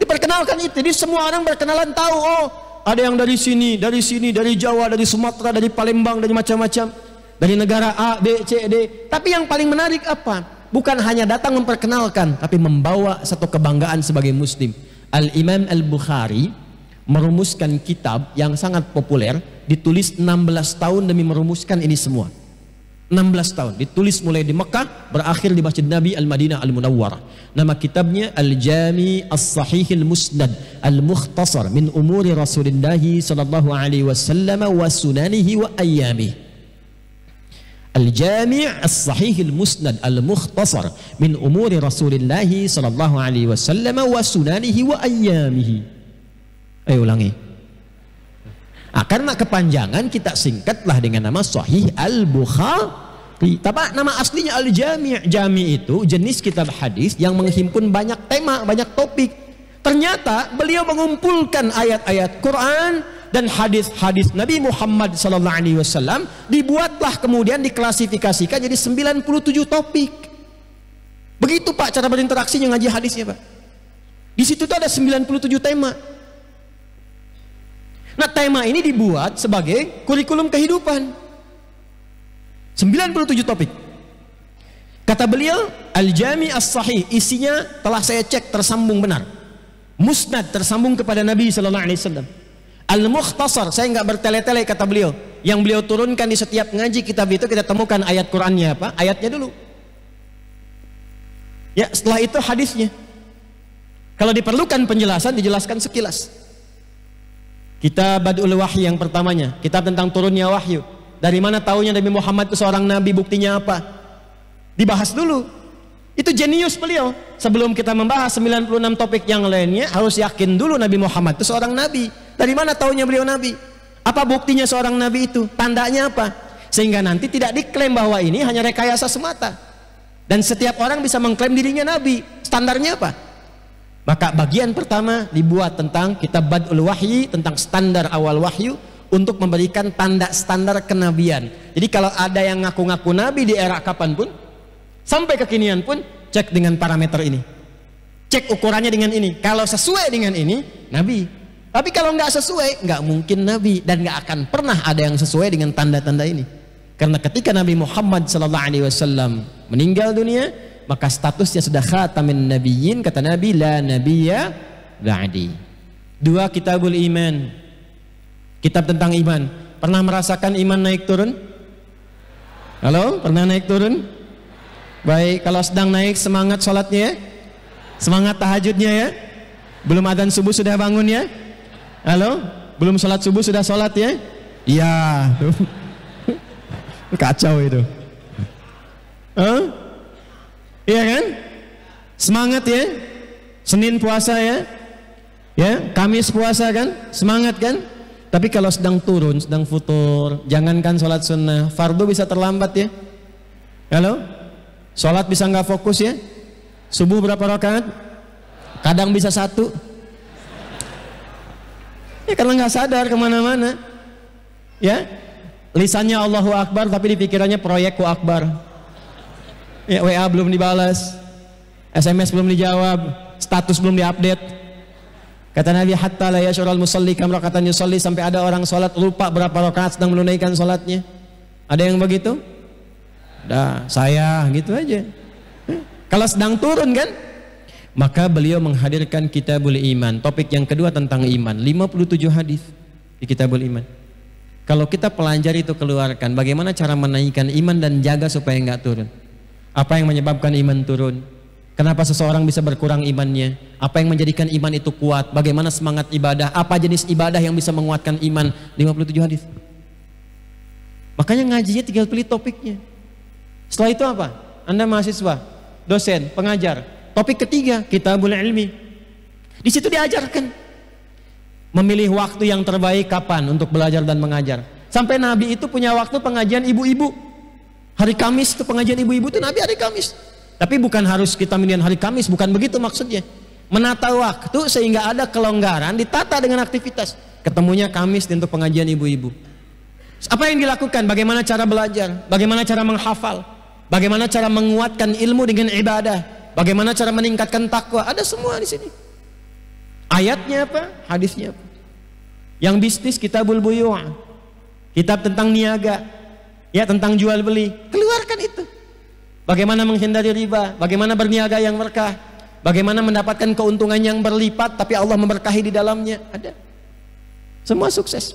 diperkenalkan itu, jadi semua orang berkenalan tahu, oh ada yang dari sini, dari Jawa, dari Sumatera, dari Palembang, dari macam-macam, dari negara A, B, C, D. Tapi yang paling menarik apa? Bukan hanya datang memperkenalkan, tapi membawa satu kebanggaan sebagai muslim. Al-Imam Al-Bukhari merumuskan kitab yang sangat populer, ditulis 16 tahun demi merumuskan ini semua. 16 tahun, ditulis mulai di Mekah, berakhir di Masjid Nabi Al-Madinah Al-Munawwarah. Nama kitabnya Al-Jami As-Sahih Al-Musnad Al-Mukhtasar min umuri Rasulullah sallallahu alaihi wasallam wa sunanihi wa ayyamih. Al-Jami As-Sahih Al-Musnad Al-Mukhtasar min umuri Rasulullah sallallahu alaihi wasallam wa sunanihi wa ayyamih. Ayo ulangi. Karena kepanjangan kita singkatlah dengan nama Sahih Al-Bukhari. Tapi nama aslinya Al-Jami'. Jami itu jenis kitab hadis yang menghimpun banyak tema, banyak topik. Ternyata beliau mengumpulkan ayat-ayat Quran dan hadis-hadis Nabi Muhammad SAW. Dibuatlah kemudian diklasifikasikan jadi 97 topik. Begitu Pak cara berinteraksinya ngaji hadisnya Pak. Di situ tuh ada 97 tema. Nah, tema ini dibuat sebagai kurikulum kehidupan. 97 topik. Kata beliau, Al-Jami As-Sahih, isinya telah saya cek tersambung benar. Musnad tersambung kepada Nabi sallallahu alaihi wasallam. Al-Mukhtasar, saya enggak bertele-tele kata beliau. Yang beliau turunkan di setiap ngaji kitab itu kita temukan ayat Qur'annya apa? Ayatnya dulu. Ya, setelah itu hadisnya. Kalau diperlukan penjelasan dijelaskan sekilas. Kitab Badul Wahyi yang pertamanya, kitab tentang turunnya wahyu. Dari mana taunya Nabi Muhammad itu seorang nabi, buktinya apa? Dibahas dulu. Itu jenius beliau. Sebelum kita membahas 96 topik yang lainnya, harus yakin dulu Nabi Muhammad itu seorang nabi. Dari mana taunya beliau nabi? Apa buktinya seorang nabi itu? Tandanya apa? Sehingga nanti tidak diklaim bahwa ini hanya rekayasa semata. Dan setiap orang bisa mengklaim dirinya nabi. Standarnya apa? Maka bagian pertama dibuat tentang kitab Badul Wahyi, tentang standar awal wahyu untuk memberikan tanda standar kenabian. Jadi kalau ada yang ngaku-ngaku nabi di era kapanpun sampai kekinian pun, cek dengan parameter ini. Cek ukurannya dengan ini. Kalau sesuai dengan ini, Nabi. Tapi kalau nggak sesuai, nggak mungkin Nabi, dan nggak akan pernah ada yang sesuai dengan tanda-tanda ini. Karena ketika Nabi Muhammad SAW meninggal dunia, maka statusnya sudah khatamin nabiyyin, kata Nabi, la nabiyya ba'di. 2, kitabul iman. Kitab tentang iman. Pernah merasakan iman naik turun? Halo, pernah naik turun? Baik, kalau sedang naik semangat sholatnya ya? Semangat tahajudnya ya? Belum adzan subuh sudah bangun ya? Halo? Belum sholat subuh sudah sholat ya? Iya. Kacau itu. Iya kan? Semangat ya? Senin puasa ya? Ya, Kamis puasa kan? Semangat kan? Tapi kalau sedang turun, sedang futur, jangankan sholat sunnah, fardu bisa terlambat ya? Halo? Sholat bisa nggak fokus ya? Subuh berapa rakaat? Kadang bisa 1. Ya karena nggak sadar kemana-mana. Ya, lisannya Allahu Akbar tapi di pikirannya proyekku Akbar. Ya, WA belum dibalas, SMS belum dijawab, status belum diupdate. Kata Nabi, hatta la yash'urul musalli kam rakatan yusalli, sampai ada orang sholat lupa berapa rakaat sedang menunaikan sholatnya. Ada yang begitu? Dah, saya gitu aja. Kalau sedang turun kan, maka beliau menghadirkan kitabul iman. Topik yang kedua tentang iman, 57 hadis di kitabul iman. Kalau kita pelajari itu, keluarkan bagaimana cara menaikkan iman dan jaga supaya nggak turun. Apa yang menyebabkan iman turun? Kenapa seseorang bisa berkurang imannya? Apa yang menjadikan iman itu kuat? Bagaimana semangat ibadah? Apa jenis ibadah yang bisa menguatkan iman? 57 hadis. Makanya ngajinya tinggal pilih topiknya. Setelah itu apa? Anda mahasiswa, dosen, pengajar. Topik ketiga, kitabul ilmi. Di situ diajarkan memilih waktu yang terbaik kapan untuk belajar dan mengajar. Sampai Nabi itu punya waktu pengajian ibu-ibu. Hari Kamis itu pengajian ibu-ibu itu Nabi hari Kamis. Tapi bukan harus kita milihan hari Kamis, bukan begitu maksudnya. Menata waktu sehingga ada kelonggaran, ditata dengan aktivitas. Ketemunya Kamis untuk pengajian ibu-ibu. Apa yang dilakukan? Bagaimana cara belajar? Bagaimana cara menghafal? Bagaimana cara menguatkan ilmu dengan ibadah? Bagaimana cara meningkatkan takwa? Ada semua di sini. Ayatnya apa? Hadisnya apa? Yang bisnis, kitabul buyu', kitab tentang niaga, ya, tentang jual beli. Keluarkan itu. Bagaimana menghindari riba, bagaimana berniaga yang berkah, bagaimana mendapatkan keuntungan yang berlipat tapi Allah memberkahi di dalamnya. Ada. Semua sukses.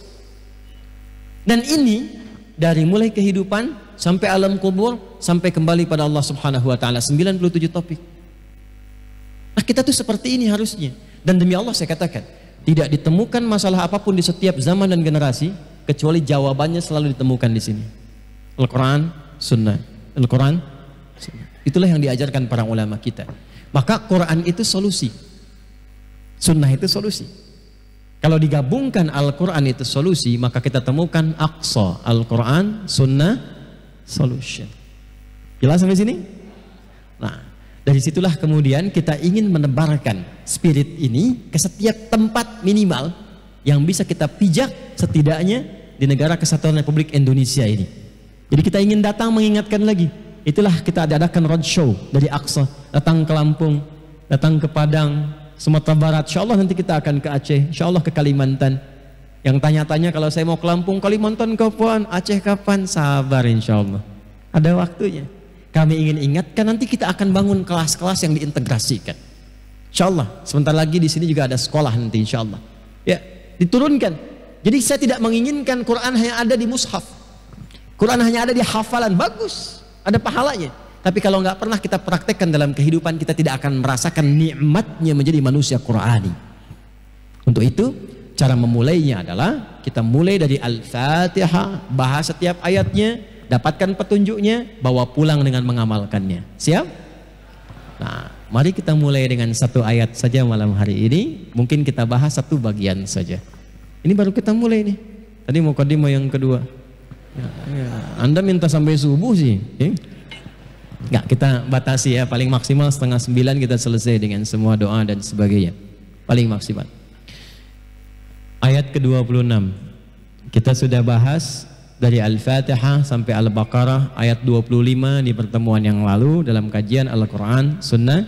Dan ini dari mulai kehidupan sampai alam kubur sampai kembali pada Allah Subhanahu wa taala, 97 topik. Nah, kita tuh seperti ini harusnya. Dan demi Allah saya katakan, tidak ditemukan masalah apapun di setiap zaman dan generasi kecuali jawabannya selalu ditemukan di sini. Al-Qur'an, Sunnah. Al-Qur'an, Sunnah. Itulah yang diajarkan para ulama kita. Maka Quran itu solusi, Sunnah itu solusi. Kalau digabungkan Al-Quran itu solusi, maka kita temukan Aqsa, Al-Quran, Sunnah, solution. Jelas sampai sini? Nah, dari situlah kemudian kita ingin menebarkan spirit ini ke setiap tempat minimal yang bisa kita pijak setidaknya di negara kesatuan Republik Indonesia ini. Jadi kita ingin datang mengingatkan lagi. Itulah kita adakan roadshow dari Aqsa, datang ke Lampung, datang ke Padang, Sumatera Barat. Insya Allah nanti kita akan ke Aceh, insya Allah ke Kalimantan. Yang tanya-tanya kalau saya mau ke Lampung, Kalimantan kapan, Aceh kapan? Sabar insya Allah, ada waktunya. Kami ingin ingatkan, nanti kita akan bangun kelas-kelas yang diintegrasikan. Insya Allah sebentar lagi di sini juga ada sekolah nanti insya Allah. Ya, diturunkan. Jadi saya tidak menginginkan Quran hanya ada di mushaf, Quran hanya ada di hafalan, bagus, ada pahalanya. Tapi kalau nggak pernah kita praktekkan dalam kehidupan, kita tidak akan merasakan nikmatnya menjadi manusia Qurani. Untuk itu, cara memulainya adalah kita mulai dari Al-Fatihah, bahas setiap ayatnya, dapatkan petunjuknya, bawa pulang dengan mengamalkannya. Siap? Nah, mari kita mulai dengan satu ayat saja malam hari ini. Mungkin kita bahas satu bagian saja. Ini baru kita mulai nih. Tadi mau mukadimah yang kedua. Ya, Anda minta sampai subuh sih. Enggak, kita batasi ya, paling maksimal 8:30 kita selesai dengan semua doa dan sebagainya. Paling maksimal. Ayat ke-26 kita sudah bahas dari Al-Fatihah sampai Al-Baqarah ayat 25 di pertemuan yang lalu dalam kajian Al-Quran Sunnah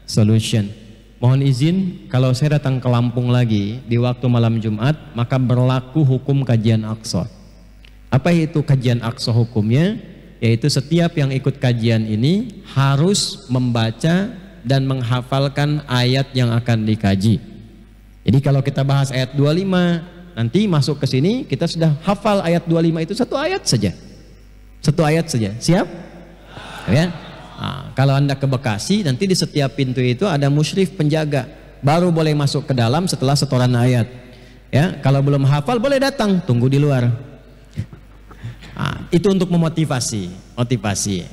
Solution. Mohon izin kalau saya datang ke Lampung lagi di waktu malam Jumat, maka berlaku hukum kajian Aqsa. Apa itu kajian Aqsa hukumnya? Yaitu setiap yang ikut kajian ini harus membaca dan menghafalkan ayat yang akan dikaji. Jadi kalau kita bahas ayat 25, nanti masuk ke sini kita sudah hafal ayat 25 itu satu ayat saja. Satu ayat saja. Siap? Ya. Nah, kalau Anda ke Bekasi, nanti di setiap pintu itu ada musyrif penjaga. Baru boleh masuk ke dalam setelah setoran ayat. Ya, kalau belum hafal boleh datang, tunggu di luar. Nah, itu untuk motivasi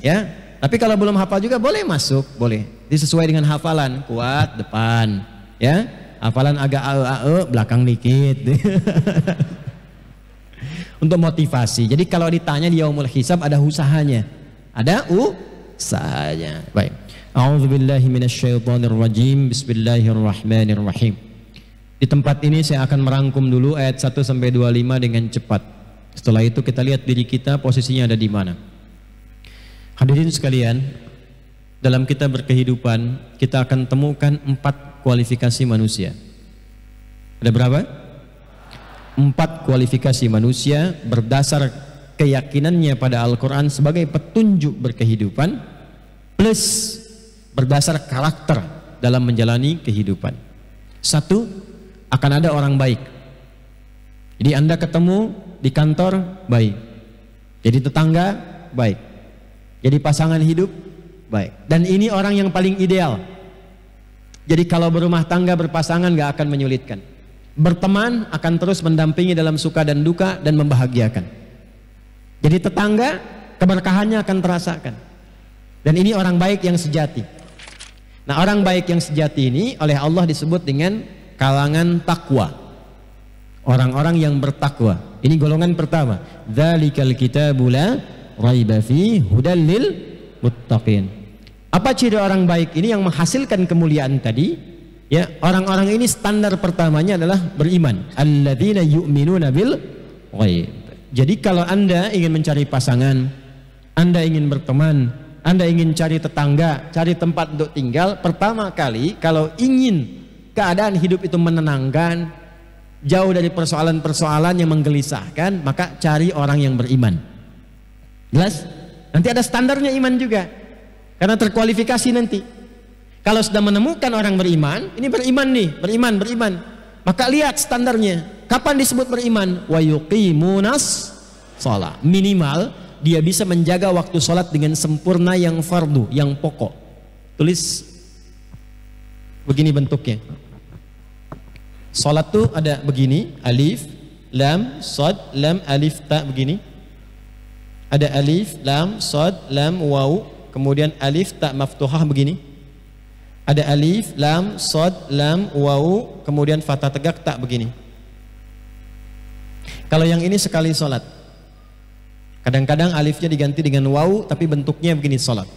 ya. Tapi kalau belum hafal juga boleh masuk, boleh. Disesuai dengan hafalan, kuat depan, ya. Hafalan agak belakang dikit. Untuk motivasi. Jadi kalau ditanya di yaumul hisab ada usahanya. Ada usahanya. Baik. A'udzubillahi minasyaitonirrajim. Bismillahirrahmanirrahim. Di tempat ini saya akan merangkum dulu ayat 1 sampai 25 dengan cepat. Setelah itu kita lihat diri kita posisinya ada di mana. Hadirin sekalian, dalam kita berkehidupan kita akan temukan 4 kualifikasi manusia. Ada berapa? 4 kualifikasi manusia berdasar keyakinannya pada Al-Quran sebagai petunjuk berkehidupan, plus berdasar karakter dalam menjalani kehidupan. 1, akan ada orang baik. Jadi Anda ketemu di kantor, baik. Jadi tetangga, baik. Jadi pasangan hidup, baik. Dan ini orang yang paling ideal. Jadi kalau berumah tangga berpasangan gak akan menyulitkan. Berteman akan terus mendampingi dalam suka dan duka dan membahagiakan. Jadi tetangga keberkahannya akan terasakan. Dan ini orang baik yang sejati. Nah, orang baik yang sejati ini oleh Allah disebut dengan kalangan takwa. Orang-orang yang bertakwa. Ini golongan pertama. Dzalikal kitabu la raiba fi hudal lil muttaqin. Apa ciri orang baik ini yang menghasilkan kemuliaan tadi? Ya, orang-orang ini standar pertamanya adalah beriman. Alladzina yu'minuna bil ghaib. Jadi kalau Anda ingin mencari pasangan, Anda ingin berteman, Anda ingin cari tetangga, cari tempat untuk tinggal, pertama kali kalau ingin keadaan hidup itu menenangkan, jauh dari persoalan-persoalan yang menggelisahkan, maka cari orang yang beriman. Jelas? Nanti ada standarnya iman juga. Karena terkualifikasi nanti. Kalau sudah menemukan orang beriman, ini beriman nih, beriman. Maka lihat standarnya. Kapan disebut beriman? Wa yuqimunas shalah. Minimal dia bisa menjaga waktu sholat dengan sempurna yang fardu, yang pokok. Tulis begini bentuknya. Sholat tuh ada begini, alif, lam, shad, lam, alif, ta begini. Ada alif, lam, shad, lam, waw, kemudian alif, ta maftuhah begini. Ada alif, lam, shad, lam, waw, kemudian fathah tegak, ta begini. Kalau yang ini sekali sholat. Kadang-kadang alifnya diganti dengan waw, tapi bentuknya begini sholat.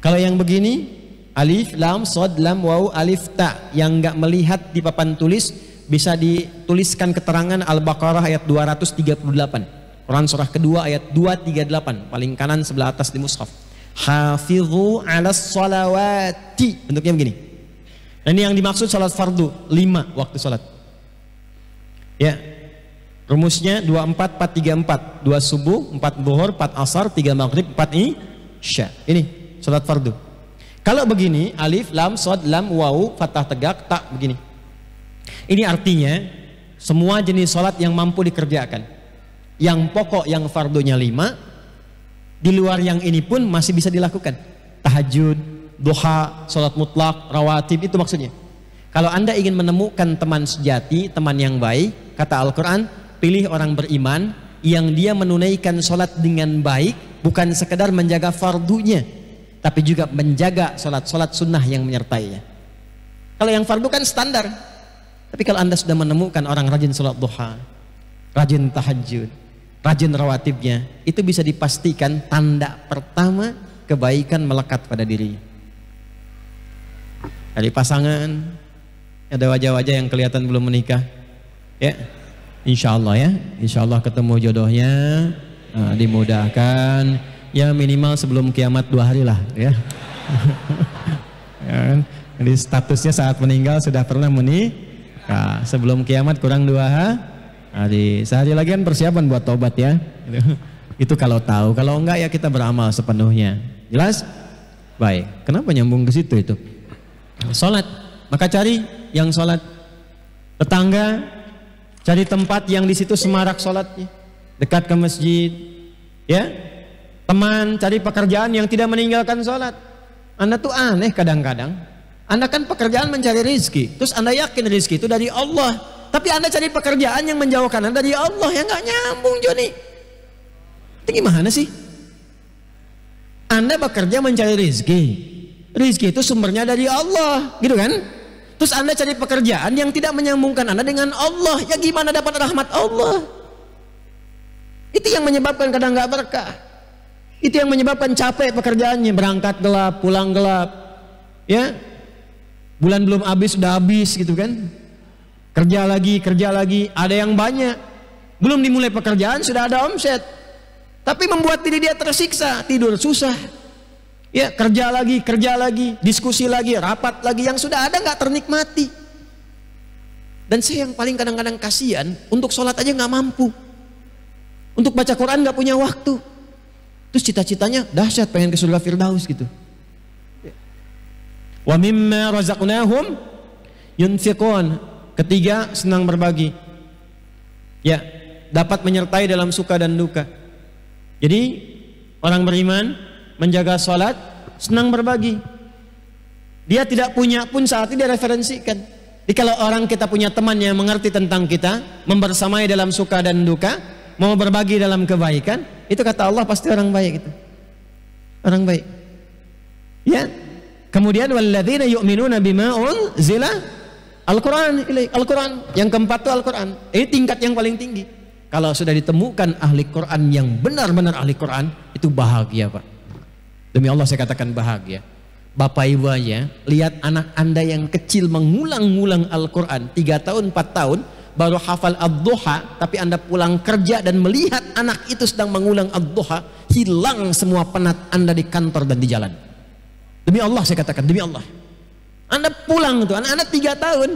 Kalau yang begini, alif, lam, shad, lam, waw, alif, ta, yang enggak melihat di papan tulis bisa dituliskan keterangan Al-Baqarah ayat 238. Quran surah kedua ayat 238, paling kanan sebelah atas di mushaf. Hafidhu 'alas sholawati. Bentuknya begini. Nah, ini yang dimaksud salat fardu, 5 waktu salat. Ya. Rumusnya 24 4 3 4. 2 subuh, 4 zuhur, 4 asar, 3 maghrib, 4 isya. Ini salat fardu. Kalau begini, alif, lam, shad, lam, waw, fathah tegak, ta begini. Ini artinya semua jenis salat yang mampu dikerjakan. Yang pokok yang fardunya 5, di luar yang ini pun masih bisa dilakukan. Tahajud, duha, salat mutlak, rawatib, itu maksudnya. Kalau Anda ingin menemukan teman sejati, teman yang baik, kata Al-Quran, pilih orang beriman yang dia menunaikan salat dengan baik, bukan sekedar menjaga fardunya, tapi juga menjaga salat-salat sunnah yang menyertainya. Kalau yang fardu kan standar. Tapi kalau Anda sudah menemukan orang rajin salat duha, rajin tahajud, rajin rawatibnya, itu bisa dipastikan tanda pertama kebaikan melekat pada diri. Dari pasangan, ada wajah-wajah yang kelihatan belum menikah, ya, Insya Allah ya, insya Allah ketemu jodohnya, dimudahkan, ya minimal sebelum kiamat 2 hari lah ya. Ya kan? Jadi statusnya saat meninggal sudah pernah menikah, sebelum kiamat kurang 2 hari, sehari lagi kan persiapan buat tobat ya. Itu kalau tahu, kalau enggak ya kita beramal sepenuhnya. Jelas? Baik. Kenapa nyambung ke situ itu? Salat, maka cari yang salat. Tetangga, cari tempat yang di situ semarak salatnya, dekat ke masjid. Ya, teman, cari pekerjaan yang tidak meninggalkan salat. Anda tuh aneh kadang-kadang. Anda kan pekerjaan mencari rizki, terus Anda yakin rizki itu dari Allah, tapi Anda cari pekerjaan yang menjauhkan Anda dari Allah, yang nggak nyambung, Joni. Itu gimana sih? Anda bekerja mencari rizki, rizki itu sumbernya dari Allah, gitu kan? Terus Anda cari pekerjaan yang tidak menyambungkan Anda dengan Allah, ya gimana dapat rahmat Allah? Itu yang menyebabkan kadang nggak berkah. Itu yang menyebabkan capek pekerjaannya, berangkat gelap, pulang gelap, ya. Bulan belum habis sudah habis gitu kan. Kerja lagi, ada yang banyak. Belum dimulai pekerjaan sudah ada omset. Tapi membuat diri dia tersiksa, tidur susah. Ya, kerja lagi, diskusi lagi, rapat lagi, yang sudah ada nggak ternikmati. Dan saya yang paling kadang-kadang kasihan, untuk sholat aja nggak mampu. Untuk baca Quran nggak punya waktu. Terus cita-citanya dahsyat, pengen ke surga Firdaus gitu. Wa mimma razaqnahum yunfiqun. Ketiga, senang berbagi. Ya, dapat menyertai dalam suka dan duka. Jadi orang beriman menjaga salat, senang berbagi. Dia tidak punya pun saat itu dia referensikan. Jadi kalau orang kita punya teman yang mengerti tentang kita, membersamai dalam suka dan duka, mau berbagi dalam kebaikan, itu kata Allah pasti orang baik itu. Orang baik. Ya. Kemudian walladzina yu'minuna bima unzila Al-Quran. Al-Quran. Yang keempat itu Al-Quran. Ini tingkat yang paling tinggi. Kalau sudah ditemukan ahli Quran yang benar-benar ahli Quran, itu bahagia, Pak. Demi Allah saya katakan bahagia. Bapak Ibu aja, lihat anak Anda yang kecil mengulang-ulang Al-Quran 3 tahun, 4 tahun, baru hafal Ad-Duha, tapi Anda pulang kerja dan melihat anak itu sedang mengulang Ad-Duha, hilang semua penat Anda di kantor dan di jalan. Demi Allah saya katakan, demi Allah. Anda pulang tuh, anak-anak 3 tahun,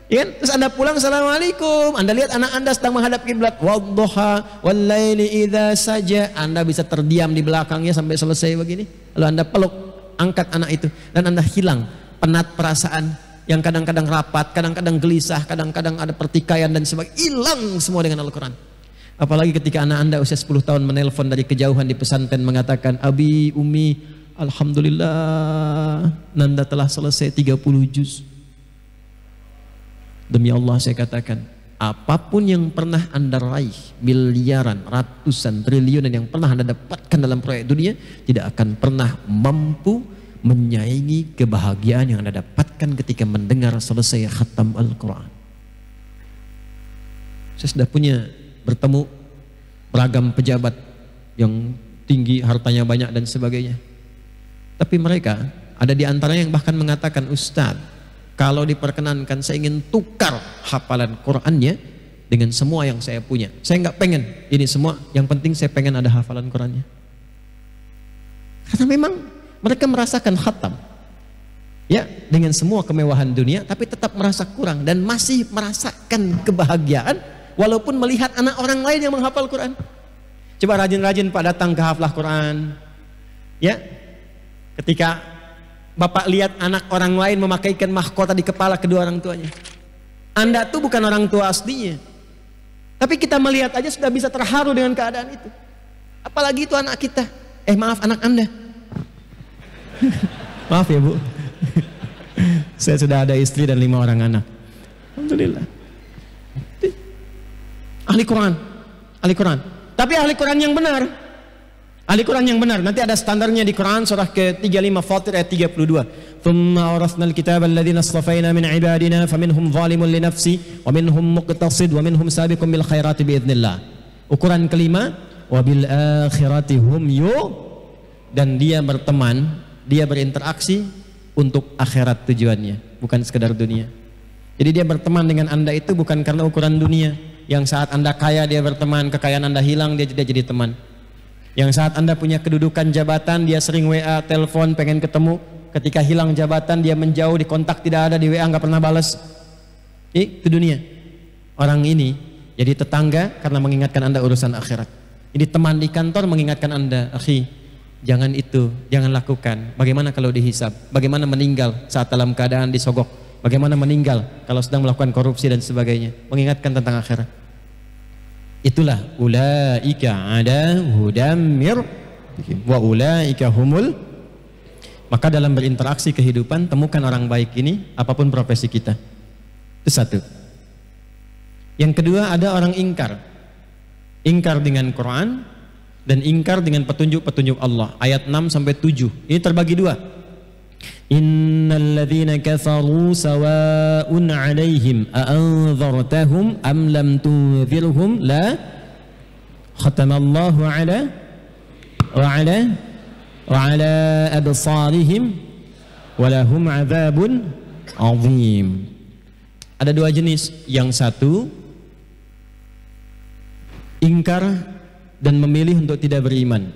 ya kan? Terus Anda pulang, assalamualaikum. Anda lihat anak Anda sedang menghadap kiblat, wadduha wallaili idza saja. Anda bisa terdiam di belakangnya sampai selesai begini. Lalu Anda peluk, angkat anak itu, dan Anda hilang penat perasaan yang kadang-kadang rapat, kadang-kadang gelisah, kadang-kadang ada pertikaian dan sebagainya. Hilang semua dengan Al-Quran. Apalagi ketika anak Anda usia 10 tahun menelpon dari kejauhan di pesantren mengatakan, Abi, Umi, alhamdulillah, Nanda telah selesai 30 juz. Demi Allah saya katakan, apapun yang pernah Anda raih, miliaran, ratusan, triliunan yang pernah Anda dapatkan dalam proyek dunia, tidak akan pernah mampu menyaingi kebahagiaan yang Anda dapatkan ketika mendengar selesai khatam Al-Quran. Saya sudah bertemu beragam pejabat yang tinggi, hartanya banyak dan sebagainya. Tapi mereka ada di antaranya yang bahkan mengatakan, Ustadz, kalau diperkenankan saya ingin tukar hafalan Qurannya dengan semua yang saya punya. Saya nggak pengen ini semua, yang penting saya pengen ada hafalan Qurannya. Karena memang mereka merasakan khatam, ya, dengan semua kemewahan dunia, tapi tetap merasa kurang dan masih merasakan kebahagiaan walaupun melihat anak orang lain yang menghafal Quran. Coba rajin-rajin Pak datang ke haflah Quran, ya. Ketika Bapak lihat anak orang lain memakaikan mahkota di kepala kedua orang tuanya, Anda tuh bukan orang tua aslinya, tapi kita melihat aja sudah bisa terharu dengan keadaan itu. Apalagi itu anak kita, maaf, anak Anda. Maaf ya Bu, saya sudah ada istri dan 5 orang anak. Alhamdulillah. Ahli Quran, ahli Quran. Tapi ahli Quran yang benar. Ahli Quran yang benar, nanti ada standarnya di Quran surah ke-35 Fatir ayat 32. Thumma awrathna al-kitaba alladhina astafaina min ibadina faminhum zalimun li nafsi wa minhum muqtasid wa minhum sabiqun bil khairati biidznillah. Ukuran kelima, wa bil akhirati hum dan dia berteman, dia berinteraksi untuk akhirat tujuannya, bukan sekedar dunia. Jadi dia berteman dengan Anda itu bukan karena ukuran dunia, Yang saat Anda kaya dia berteman, kekayaan Anda hilang dia tidak jadi teman. Yang saat Anda punya kedudukan jabatan dia sering WA, telepon, pengen ketemu. Ketika hilang jabatan dia menjauh, di kontak tidak ada, di WA nggak pernah balas. Itu dunia. Orang ini jadi tetangga karena mengingatkan Anda urusan akhirat. Jadi teman di kantor mengingatkan Anda, akhi, jangan itu, jangan lakukan. Bagaimana kalau dihisab? Bagaimana meninggal saat dalam keadaan disogok? Bagaimana meninggal kalau sedang melakukan korupsi dan sebagainya? Mengingatkan tentang akhirat. Itulah ulaika ada hudam mir wa ulaika humul. Maka dalam berinteraksi kehidupan temukan orang baik ini apapun profesi kita. Itu satu. Yang kedua ada orang ingkar. Ingkar dengan Quran dan ingkar dengan petunjuk-petunjuk Allah. Ayat 6 sampai 7. Ini terbagi dua. Innal ladzina kafaru sawa'un 'alaihim a'anzartahum am lam tunzirhum la khatamallahu 'ala absarihim wa lahum 'adzabun 'adzim. Ada dua jenis. Yang satu ingkar dan memilih untuk tidak beriman,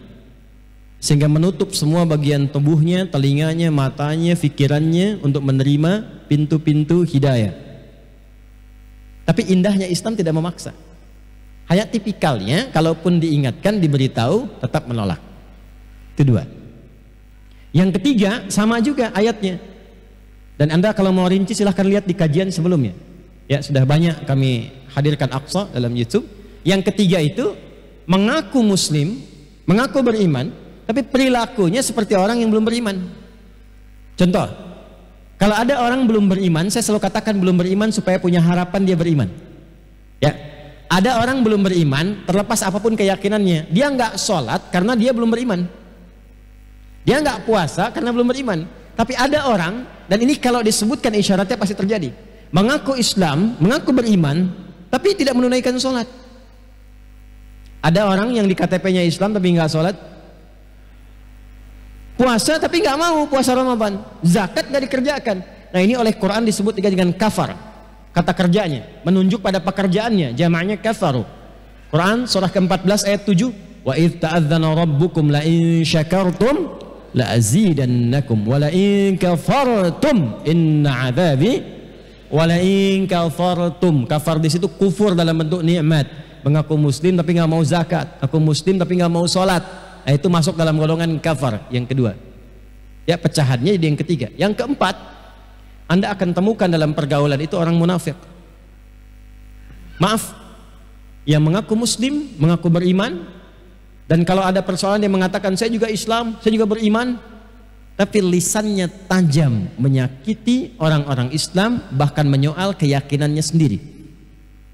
sehingga menutup semua bagian tubuhnya, telinganya, matanya, pikirannya untuk menerima pintu-pintu hidayah. Tapi indahnya Islam tidak memaksa. Hanya tipikalnya, kalaupun diingatkan, diberitahu, tetap menolak. Itu dua. Yang ketiga, sama juga ayatnya. Dan Anda kalau mau rinci silahkan lihat di kajian sebelumnya. Ya, sudah banyak kami hadirkan Aqsa dalam YouTube. Yang ketiga itu, mengaku muslim, mengaku beriman, tapi perilakunya seperti orang yang belum beriman. Contoh, kalau ada orang belum beriman, saya selalu katakan belum beriman supaya punya harapan dia beriman. Ya, ada orang belum beriman, terlepas apapun keyakinannya, dia nggak sholat karena dia belum beriman. Dia nggak puasa karena belum beriman. Tapi ada orang, dan ini kalau disebutkan isyaratnya pasti terjadi, mengaku Islam, mengaku beriman, tapi tidak menunaikan sholat. Ada orang yang di KTP-nya Islam tapi nggak sholat. Puasa tapi nggak mau puasa Ramadan, zakat nggak dikerjakan. Nah ini oleh Quran disebut dengan kafar, kata kerjanya, menunjuk pada pekerjaannya, jamaknya kafaru. Quran surah ke-14 ayat 7, wa idh ta'adzana rabbukum la in syakartum la azidannakum wa la in kafartum inna adzabi wa la in kafartum. Kafar di situ kufur dalam bentuk nikmat, mengaku muslim tapi nggak mau zakat, aku muslim tapi nggak mau sholat. Nah, itu masuk dalam golongan kafar yang kedua. Ya, pecahannya jadi yang ketiga. Yang keempat, Anda akan temukan dalam pergaulan itu orang munafik. Maaf, yang mengaku muslim, mengaku beriman, dan kalau ada persoalan dia mengatakan saya juga Islam, saya juga beriman, tapi lisannya tajam menyakiti orang-orang Islam, bahkan menyoal keyakinannya sendiri.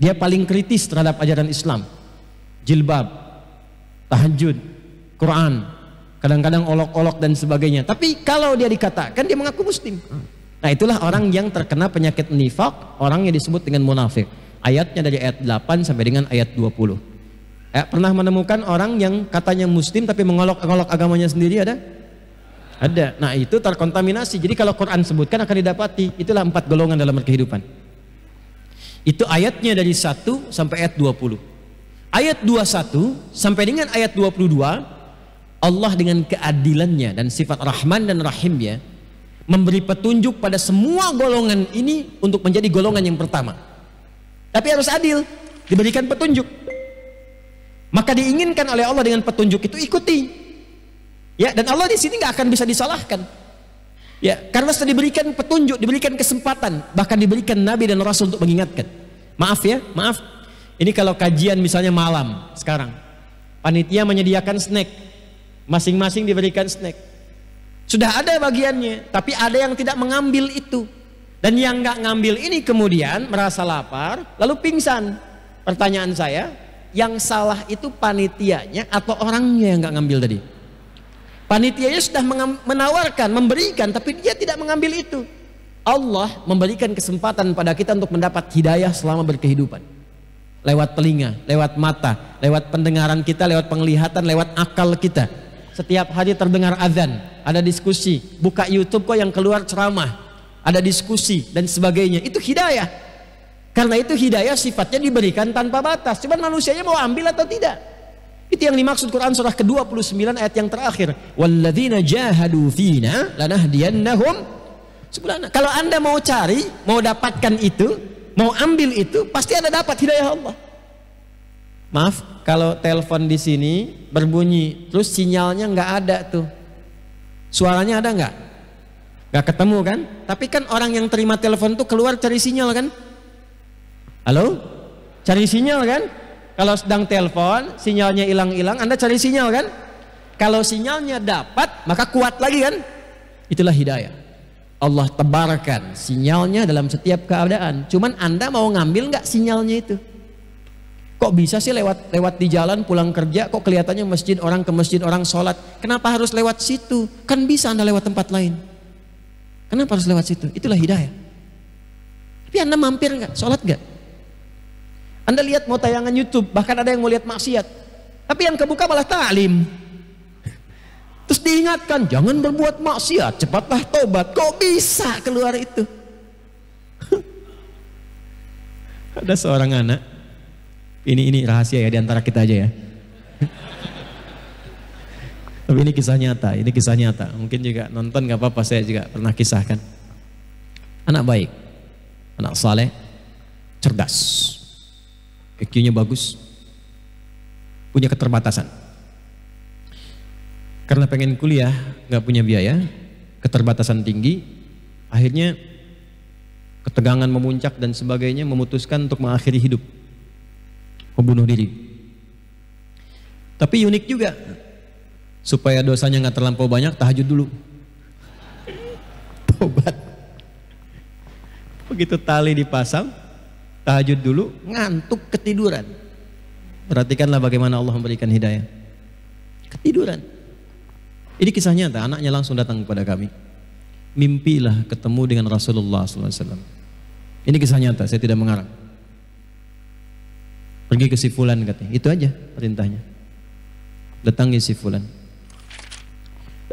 Dia paling kritis terhadap ajaran Islam. Jilbab, tahajud, Quran, kadang-kadang olok-olok dan sebagainya. Tapi kalau dia dikatakan dia mengaku muslim, nah itulah orang yang terkena penyakit nifaq, orang yang disebut dengan munafik. Ayatnya dari ayat 8 sampai dengan ayat 20. Pernah menemukan orang yang katanya muslim tapi mengolok-olok agamanya sendiri? Ada? Ada. Nah itu terkontaminasi. Jadi kalau Quran sebutkan akan didapati. Itulah 4 golongan dalam berkehidupan. Itu ayatnya dari 1 sampai ayat 20. Ayat 21 sampai dengan ayat 22, Allah dengan keadilannya dan sifat Rahman dan Rahimnya memberi petunjuk pada semua golongan ini untuk menjadi golongan yang pertama. Tapi harus adil, diberikan petunjuk. Maka diinginkan oleh Allah dengan petunjuk itu ikuti. Ya, dan Allah di sini nggak akan bisa disalahkan. Ya, karena sudah diberikan petunjuk, diberikan kesempatan, bahkan diberikan Nabi dan Rasul untuk mengingatkan. Maaf ya, maaf. Ini kalau kajian misalnya malam sekarang, panitia menyediakan snack. Masing-masing diberikan snack. Sudah ada bagiannya, tapi ada yang tidak mengambil itu. Dan yang nggak ngambil ini kemudian merasa lapar, lalu pingsan. Pertanyaan saya, yang salah itu panitianya atau orangnya yang nggak ngambil tadi? Panitianya sudah menawarkan, memberikan, tapi dia tidak mengambil itu. Allah memberikan kesempatan pada kita untuk mendapat hidayah selama berkehidupan. Lewat telinga, lewat mata, lewat pendengaran kita, lewat penglihatan, lewat akal kita. Setiap hari terdengar azan, ada diskusi, buka YouTube kok yang keluar ceramah, ada diskusi dan sebagainya. Itu hidayah. Karena itu hidayah sifatnya diberikan tanpa batas. Cuman manusianya mau ambil atau tidak. Itu yang dimaksud Quran surah ke-29 ayat yang terakhir. Walladzina jahadu fina lanahdiyannahum subulana. Kalau Anda mau cari, mau dapatkan itu, mau ambil itu, pasti Anda dapat hidayah Allah. Maaf, kalau telepon di sini berbunyi, terus sinyalnya nggak ada tuh. Suaranya ada nggak? Nggak ketemu kan? Tapi kan orang yang terima telepon tuh keluar cari sinyal kan? Halo? Cari sinyal kan? Kalau sedang telepon, sinyalnya hilang-hilang, Anda cari sinyal kan? Kalau sinyalnya dapat, maka kuat lagi kan? Itulah hidayah. Allah tebarkan sinyalnya dalam setiap keadaan. Cuman Anda mau ngambil nggak sinyalnya itu? Kok bisa sih lewat di jalan pulang kerja, kok kelihatannya masjid orang ke masjid orang sholat? Kenapa harus lewat situ? Kan bisa Anda lewat tempat lain. Kenapa harus lewat situ? Itulah hidayah. Tapi Anda mampir nggak? Sholat nggak? Anda lihat mau tayangan YouTube, bahkan ada yang mau lihat maksiat. Tapi yang kebuka malah ta'lim. Terus diingatkan, jangan berbuat maksiat, cepatlah tobat. Kok bisa keluar itu? Ada seorang anak, ini rahasia ya, diantara kita aja ya. Tapi ini kisah nyata, Mungkin juga nonton gak apa-apa, saya juga pernah kisahkan. Anak baik, anak saleh, cerdas, IQ-nya bagus, punya keterbatasan. Karena pengen kuliah, gak punya biaya, keterbatasan tinggi, akhirnya ketegangan memuncak dan sebagainya, memutuskan untuk mengakhiri hidup, membunuh diri. Tapi unik juga, supaya dosanya nggak terlampau banyak, tahajud dulu, tobat. Begitu tali dipasang, tahajud dulu, ngantuk ketiduran. Perhatikanlah bagaimana Allah memberikan hidayah. Ketiduran. Ini kisah nyata, anaknya langsung datang kepada kami. Mimpilah ketemu dengan Rasulullah SAW. Ini kisah nyata, saya tidak mengarang. Pergi ke si fulan katanya, itu aja perintahnya. Datangi si fulan.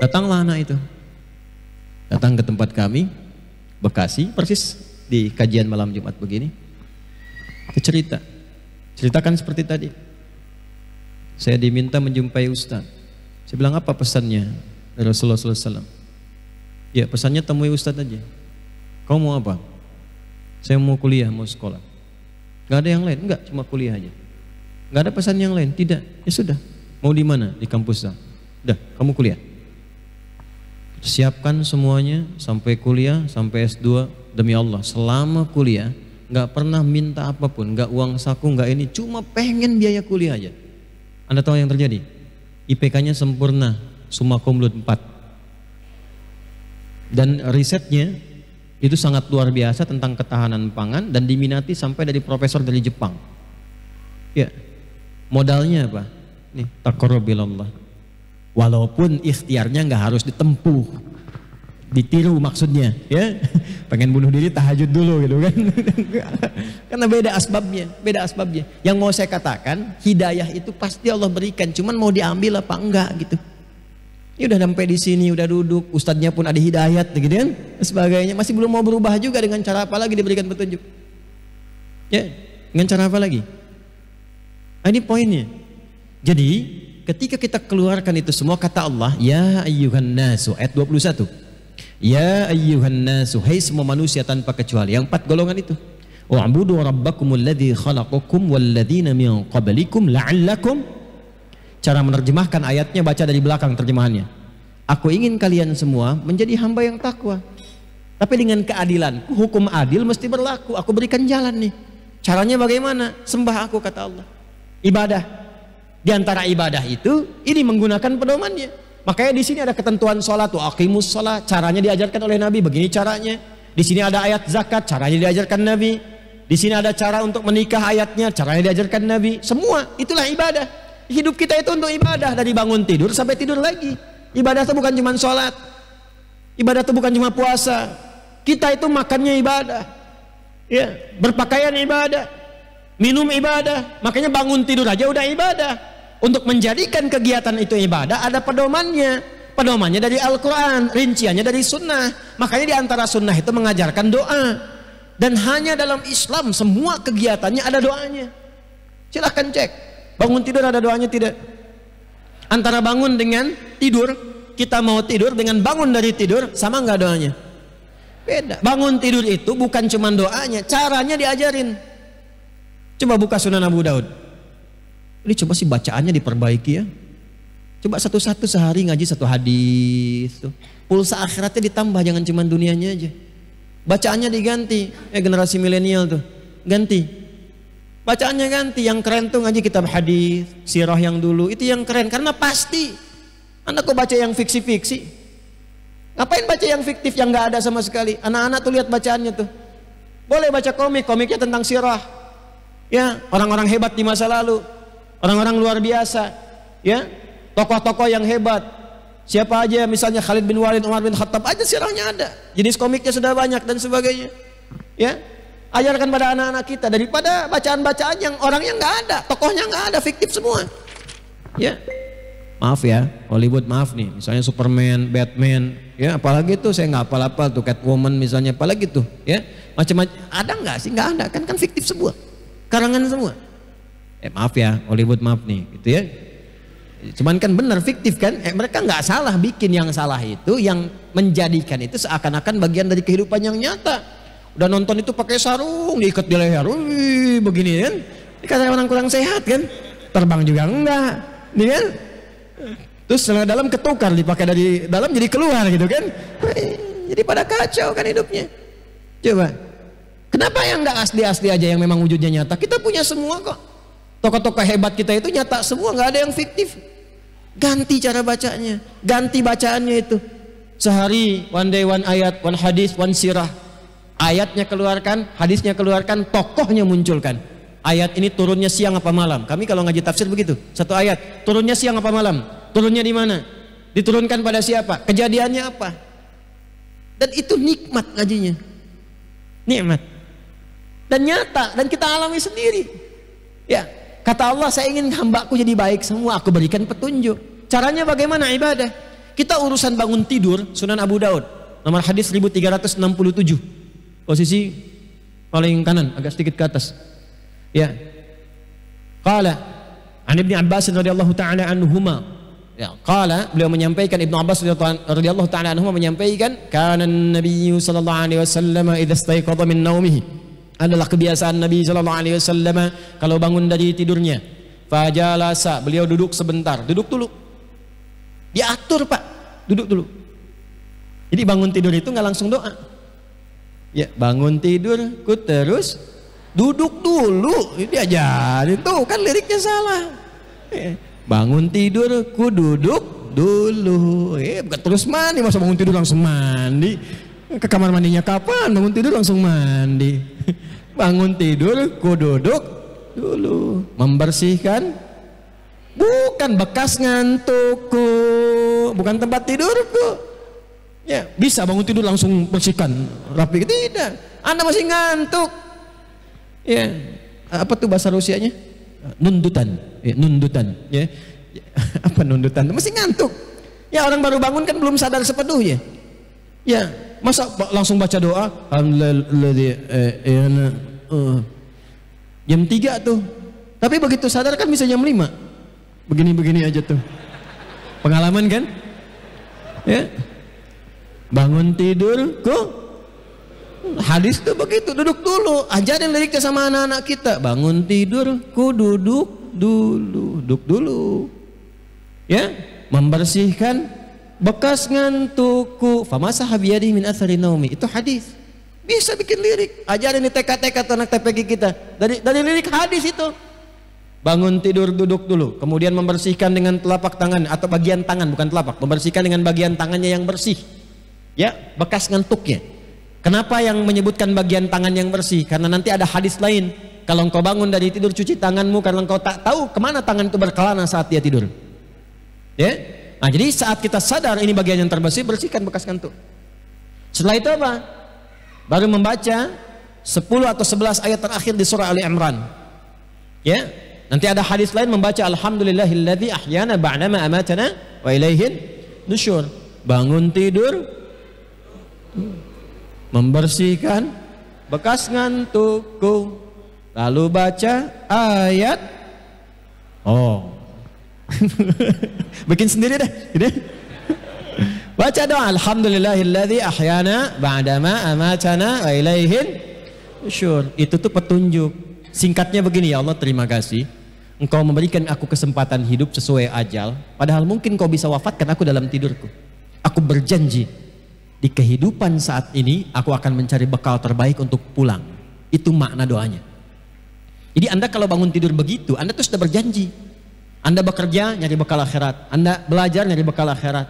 Datanglah anak itu. Datang ke tempat kami, Bekasi, persis di kajian malam Jumat begini. Itu ceritakan seperti tadi. Saya diminta menjumpai Ustaz. Saya bilang, apa pesannya dari Rasulullah SAW? Ya, pesannya temui Ustaz aja. Kau mau apa? Saya mau kuliah, mau sekolah. Gak ada yang lain? Enggak, cuma kuliah aja. Gak ada pesan yang lain? Tidak. Ya sudah. Mau di mana? Di kampus. Udah, kamu kuliah. Siapkan semuanya sampai kuliah, sampai S2. Demi Allah, selama kuliah gak pernah minta apapun, gak uang saku, gak ini, cuma pengen biaya kuliah aja. Anda tahu yang terjadi? IPK-nya sempurna, summa cum laude 4. Dan risetnya itu sangat luar biasa tentang ketahanan pangan dan diminati sampai dari profesor dari Jepang. Ya, modalnya apa? Nih, taqarrubillah. Walaupun ikhtiarnya nggak harus ditempuh, ditiru maksudnya, ya. Pengen bunuh diri tahajud dulu gitu kan. Karena beda asbabnya. Yang mau saya katakan, hidayah itu pasti Allah berikan, cuman mau diambil apa enggak gitu. Ini udah sampai di sini, udah duduk, ustadznya pun ada hidayat gitu kan, sebagainya, masih belum mau berubah juga, dengan cara apa lagi diberikan petunjuk? Ya, dengan cara apa lagi? Nah, ini poinnya. Jadi, ketika kita keluarkan itu semua, kata Allah, ya ayyuhan nasu, ayat 21. Ya ayyuhan nasu, hai semua manusia tanpa kecuali, yang 4 golongan itu. Wa'budu rabbakumul ladzi khalaqakum walladzina min qablikum la'allakum. Cara menerjemahkan ayatnya, baca dari belakang terjemahannya. Aku ingin kalian semua menjadi hamba yang takwa, tapi dengan keadilan. Hukum adil mesti berlaku. Aku berikan jalan nih. Caranya bagaimana? Sembah aku, kata Allah. Ibadah. Di antara ibadah itu, ini menggunakan pedomannya. Makanya di sini ada ketentuan sholat, wa aqimus sholat. Caranya diajarkan oleh Nabi, begini caranya. Di sini ada ayat zakat, caranya diajarkan Nabi. Di sini ada cara untuk menikah, ayatnya, caranya diajarkan Nabi. Semua itulah ibadah. Hidup kita itu untuk ibadah, dari bangun tidur sampai tidur lagi. Ibadah itu bukan cuma sholat, ibadah itu bukan cuma puasa. Kita itu makannya ibadah, ya, berpakaian ibadah, minum ibadah. Makanya bangun tidur aja udah ibadah. Untuk menjadikan kegiatan itu ibadah, ada pedomannya. Pedomannya dari Al-Quran, rinciannya dari sunnah. Makanya di antara sunnah itu mengajarkan doa. Dan hanya dalam Islam semua kegiatannya ada doanya. Silahkan cek. Bangun tidur ada doanya tidak? Antara bangun dengan tidur, kita mau tidur dengan bangun dari tidur, sama nggak doanya? Beda. Bangun tidur itu bukan cuma doanya, caranya diajarin. Coba buka Sunan Abu Daud. Ini coba sih bacaannya diperbaiki ya. Coba satu-satu sehari ngaji satu hadis tuh. Pulsa akhiratnya ditambah, jangan cuma dunianya aja. Bacaannya diganti. Generasi milenial tuh ganti. Bacaannya ganti. Yang keren tuh ngaji kitab hadis, sirah yang dulu itu yang keren karena pasti. Anda kok baca yang fiksi-fiksi? Ngapain baca yang fiktif yang nggak ada sama sekali? Anak-anak tuh lihat bacaannya tuh. Boleh baca komik, komiknya tentang sirah. Ya, orang-orang hebat di masa lalu, orang-orang luar biasa. Ya, tokoh-tokoh yang hebat. Siapa aja, misalnya Khalid bin Walid, Umar bin Khattab aja sirahnya ada. Jenis komiknya sudah banyak dan sebagainya. Ya, ajarkan pada anak-anak kita daripada bacaan-bacaan yang orangnya nggak ada, tokohnya nggak ada, fiktif semua. Ya. Maaf ya, Hollywood maaf nih, misalnya Superman, Batman, ya apalagi tuh saya nggak apal-apal tuh Catwoman misalnya, apalagi tuh, ya macam-macam ada nggak sih? Nggak ada, kan fiktif semua, karangan semua. Maaf ya, Hollywood maaf nih, gitu ya. Cuman kan benar fiktif kan? Mereka nggak salah bikin, yang salah itu yang menjadikan itu seakan-akan bagian dari kehidupan yang nyata. Udah nonton itu pakai sarung, diikat di leher, wih, begini kan? Dikata orang kurang sehat kan? Terbang juga enggak, nih kan? Terus setengah dalam ketukar, dipakai dari dalam jadi keluar gitu kan. Jadi pada kacau kan hidupnya. Coba, kenapa yang nggak asli-asli aja yang memang wujudnya nyata? Kita punya semua kok. Tokoh-tokoh hebat kita itu nyata semua, nggak ada yang fiktif. Ganti cara bacanya, ganti bacaannya itu. Sehari, one day, one ayat, one hadis, one sirah. Ayatnya keluarkan, hadisnya keluarkan, tokohnya munculkan. Ayat ini turunnya siang apa malam? Kami kalau ngaji tafsir begitu. Satu ayat, turunnya siang apa malam? Turunnya di mana? Diturunkan pada siapa? Kejadiannya apa? Dan itu nikmat ngajinya. Nikmat. Dan nyata, dan kita alami sendiri. Ya, kata Allah, saya ingin hambaku jadi baik semua, aku berikan petunjuk. Caranya bagaimana ibadah? Kita urusan bangun tidur, Sunan Abu Daud, nomor hadis 1367. Posisi paling kanan, agak sedikit ke atas. Ya. Qala an Ibnu Abbas radhiyallahu taala anhuma. Ya, qala beliau menyampaikan, Ibnu Abbas radhiyallahu taala anhuma menyampaikan, kana an-nabiy sallallahu alaihi wasallam idza istayqadha min naumihi. Adalah kebiasaan Nabi sallallahu alaihi wasallam kalau bangun dari tidurnya, fajalasa, beliau duduk sebentar, duduk dulu. Diatur, Pak. Duduk dulu. Jadi bangun tidur itu nggak langsung doa. Ya, bangun tidur, ku terus duduk dulu, diajarin tuh kan liriknya salah. Bangun tidur, ku duduk dulu. Bukan terus mandi, masa bangun tidur langsung mandi? Ke kamar mandinya kapan? Bangun tidur langsung mandi. Bangun tidur, ku duduk dulu. Membersihkan, bukan bekas ngantukku, bukan tempat tidurku. Ya, bisa bangun tidur langsung bersihkan rapi, tidak. Anda masih ngantuk. Ya, apa tuh bahasa Rusianya? Nundutan, ya, nundutan. Ya, apa nundutan? Masih ngantuk. Ya, orang baru bangun kan belum sadar sepenuhnya. Ya, masa langsung baca doa? Jam 3 tuh. Tapi begitu sadar kan bisa jam 5. Begini-begini aja tuh. Pengalaman kan? Ya. Bangun tidur, kok hadis tuh begitu, duduk dulu, ajarin liriknya sama anak-anak kita. Bangun tidur, ku duduk dulu, ya, membersihkan bekas ngantukku. Famasa habiyadi min athari naumi, itu hadis. Bisa bikin lirik, ajarin di TK-TK anak TPG kita dari lirik hadis itu. Bangun tidur, duduk dulu, kemudian membersihkan dengan telapak tangan atau bagian tangan, bukan telapak, membersihkan dengan bagian tangannya yang bersih. Ya, bekas ngantuknya. Kenapa yang menyebutkan bagian tangan yang bersih? Karena nanti ada hadis lain. Kalau engkau bangun dari tidur, cuci tanganmu karena engkau tak tahu kemana tangan itu berkelana saat dia tidur. Ya, nah jadi saat kita sadar ini bagian yang terbersih, bersihkan bekas ngantuk. Setelah itu apa? Baru membaca 10 atau 11 ayat terakhir di surah Ali Imran. Ya, nanti ada hadis lain membaca Alhamdulillahilladzi ahyana ba'dama amatana wa ilaihin nusyur. Bangun tidur, membersihkan bekas ngantukku. Lalu baca ayat. Oh. Bikin sendiri deh. Gitu. Baca doa. Alhamdulillahilladzi ahyana ba'dama amatana wa ilaihin nusyur. Itu tuh petunjuk. Singkatnya begini, ya Allah terima kasih. Engkau memberikan aku kesempatan hidup sesuai ajal. Padahal mungkin kau bisa wafatkan aku dalam tidurku. Aku berjanji di kehidupan saat ini aku akan mencari bekal terbaik untuk pulang. Itu makna doanya. Jadi Anda kalau bangun tidur begitu, Anda tuh sudah berjanji. Anda bekerja nyari bekal akhirat. Anda belajar nyari bekal akhirat.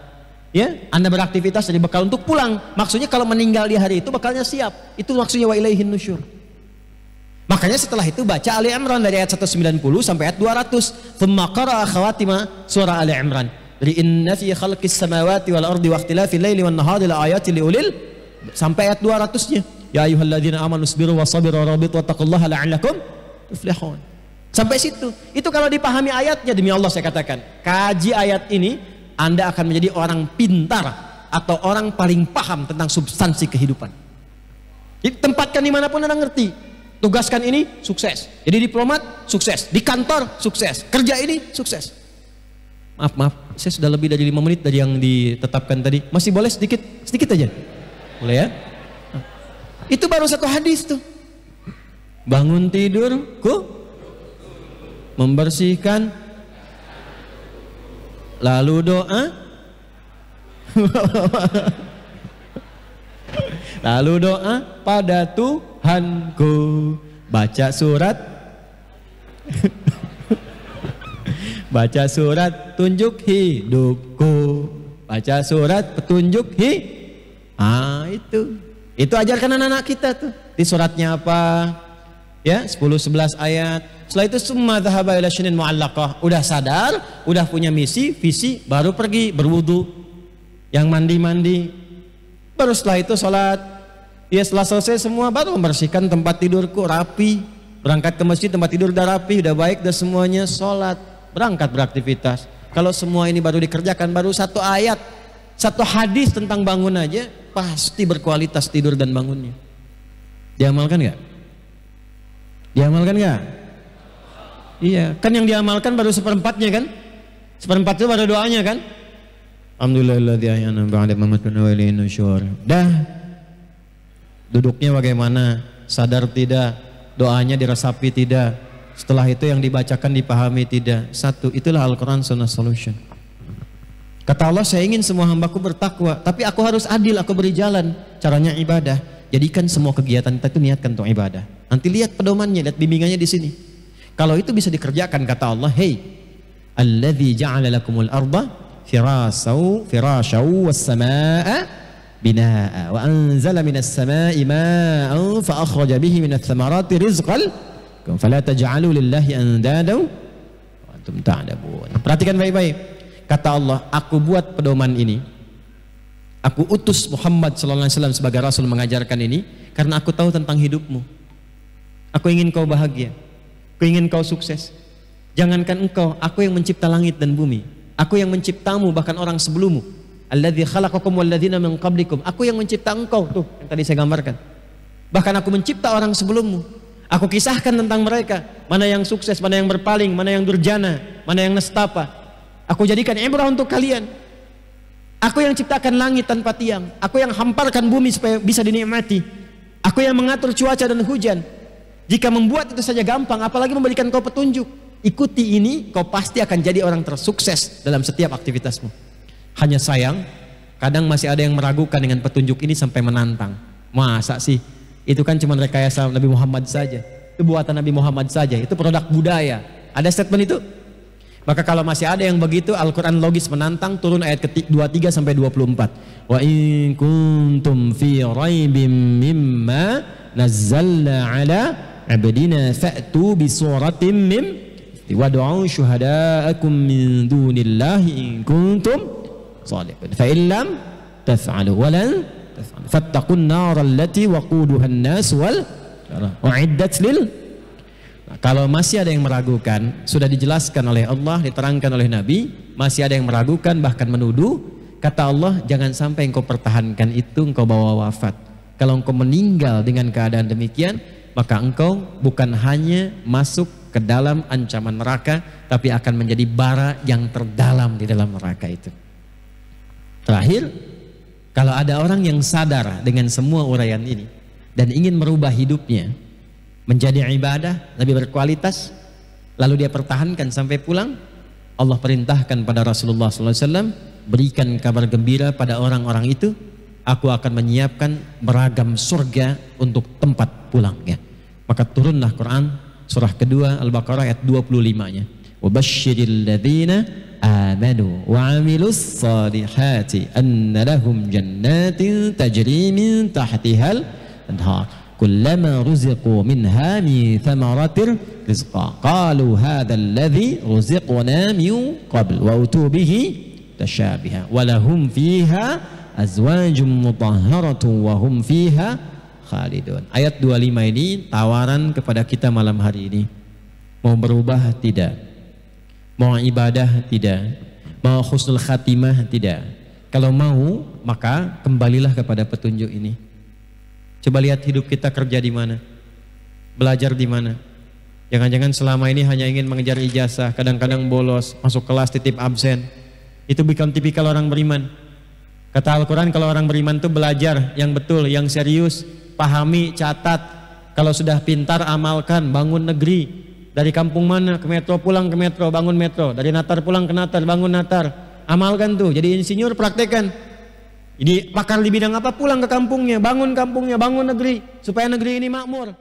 Ya, Anda beraktivitas nyari bekal untuk pulang. Maksudnya kalau meninggal di hari itu bekalnya siap. Itu maksudnya wa ilaihin nusyur. Makanya setelah itu baca Ali Imran dari ayat 190 sampai ayat 200. Thumma qara'a khawatima surah Ali Imran. Dari inna fi khalqis samawati wal ardi wa ikhtilafil laili wan nahari la ayatin liulil sampai ayat 200-nya. Ya ayyuhalladzina amanu sabiru wasabiru warabitu wattaqullaha la'allakum tuflihun. Sampai situ. Itu kalau dipahami ayatnya, demi Allah saya katakan, kaji ayat ini Anda akan menjadi orang pintar atau orang paling paham tentang substansi kehidupan. Jadi tempatkan dimanapun Anda ngerti. Tugaskan ini, sukses. Jadi diplomat, sukses. Di kantor, sukses. Kerja ini, sukses. Maaf, saya sudah lebih dari 5 menit dari yang ditetapkan tadi. Masih boleh sedikit aja? Boleh ya? Itu baru satu hadis tuh. Bangun tidurku, membersihkan, lalu doa, lalu doa pada Tuhanku, baca surat, baca surat tunjuk hidupku, baca surat petunjuk itu ajarkan anak-anak kita tuh. Di suratnya apa? Ya, 10-11 ayat. Setelah itu summa dhahaba ila syinin mu'allaqah. Udah sadar, udah punya misi, visi, baru pergi berwudu. Yang mandi-mandi. Baru setelah itu sholat. Ya setelah selesai semua baru membersihkan tempat tidurku rapi. Berangkat ke masjid, tempat tidur udah rapi, udah baik, udah semuanya sholat. Berangkat beraktivitas. Kalau semua ini baru dikerjakan, baru satu ayat, satu hadis tentang bangun aja, pasti berkualitas tidur dan bangunnya. Diamalkan nggak? Diamalkan nggak? Iya, kan yang diamalkan baru 1/4-nya kan? 1/4 itu baru doanya kan? Alhamdulillahilladzi ahyana ba'da mamatana wa ilaihin nusyur. Dah. Duduknya bagaimana? Sadar tidak? Doanya diresapi tidak? Setelah itu yang dibacakan dipahami tidak? Satu, itulah Al-Quran Sunnah Solution. Kata Allah, saya ingin semua hambaku bertakwa, tapi aku harus adil, aku beri jalan. Caranya ibadah. Jadikan semua kegiatan kita itu niatkan untuk ibadah. Nanti lihat pedomannya, lihat bimbingannya di sini. Kalau itu bisa dikerjakan, kata Allah, hey, alladzi ja'ala lakumul arda firasau was samaa binaa wa anzala minas samai ma'an fa akhraja bihi minats thamarati rizqan fala taj'alu lillahi andada wa antum ta'lamun. Perhatikan baik-baik. Kata Allah, aku buat pedoman ini. Aku utus Muhammad sallallahu alaihi wasallam sebagai rasul mengajarkan ini karena aku tahu tentang hidupmu. Aku ingin kau bahagia. Aku ingin kau sukses. Jangankan engkau, aku yang mencipta langit dan bumi. Aku yang menciptamu, bahkan orang sebelummu. Alladzi khalaqakum walladzina min qablikum. Aku yang mencipta engkau, tuh yang tadi saya gambarkan. Bahkan aku mencipta orang sebelummu. Aku kisahkan tentang mereka, mana yang sukses, mana yang berpaling, mana yang durjana, mana yang nestapa. Aku jadikan ibrah untuk kalian. Aku yang ciptakan langit tanpa tiang. Aku yang hamparkan bumi supaya bisa dinikmati. Aku yang mengatur cuaca dan hujan. Jika membuat itu saja gampang, apalagi memberikan kau petunjuk. Ikuti ini, kau pasti akan jadi orang tersukses dalam setiap aktivitasmu. Hanya sayang, kadang masih ada yang meragukan dengan petunjuk ini sampai menantang. Masa sih? Itu kan cuma rekayasa Nabi Muhammad saja. Itu buatan Nabi Muhammad saja. Itu produk budaya. Ada statement itu? Maka kalau masih ada yang begitu, Al-Quran logis menantang, turun ayat 23 sampai 24. Wa in kuntum fi raibim mimma nazzalna ala abdina fa'tu bi suratin min wad'u syuhada'akum min dunillahi in kuntum shadiqin fa in lam taf'alu wa lan taf'alu fattaqun nar allati waquduha an-nas wal u'iddat lil. Nah, kalau masih ada yang meragukan, sudah dijelaskan oleh Allah, diterangkan oleh Nabi, masih ada yang meragukan bahkan menuduh, kata Allah, jangan sampai engkau pertahankan itu, engkau bawa wafat. Kalau engkau meninggal dengan keadaan demikian, maka engkau bukan hanya masuk ke dalam ancaman neraka, tapi akan menjadi bara yang terdalam di dalam neraka itu. Terakhir, kalau ada orang yang sadar dengan semua uraian ini dan ingin merubah hidupnya menjadi ibadah lebih berkualitas, lalu dia pertahankan sampai pulang, Allah perintahkan pada Rasulullah SAW, berikan kabar gembira pada orang-orang itu, aku akan menyiapkan beragam surga untuk tempat pulangnya. Maka turunlah Quran surah kedua Al-Baqarah ayat 25-nya. Wabashshiril ladzina amanu wa 'amilus salihati anna lahum jannatin tajri min tahtihal anhar kullama ruziqu minha min thamaratir rizqa qalu hadzal ladzi ruziqna min qabl wa utu bihi tasyabiha wa lahum fiha azwajum mutahharatun wa hum fiha khalidun. Ayat 25 ini tawaran kepada kita malam hari ini. Mau berubah tidak? Mau ibadah tidak? Mau husnul khatimah tidak? Kalau mau, maka kembalilah kepada petunjuk ini. Coba lihat hidup kita kerja di mana? Belajar di mana? Jangan-jangan selama ini hanya ingin mengejar ijazah, kadang-kadang bolos, masuk kelas titip absen. Itu bukan tipikal orang beriman. Kata Al-Quran, kalau orang beriman itu belajar yang betul, yang serius, pahami, catat. Kalau sudah pintar, amalkan, bangun negeri. Dari kampung mana ke metro, pulang ke metro, bangun metro. Dari Natar pulang ke Natar, bangun Natar. Amalkan tuh, jadi insinyur, praktekan. Jadi pakar di bidang apa, pulang ke kampungnya, bangun negeri, supaya negeri ini makmur.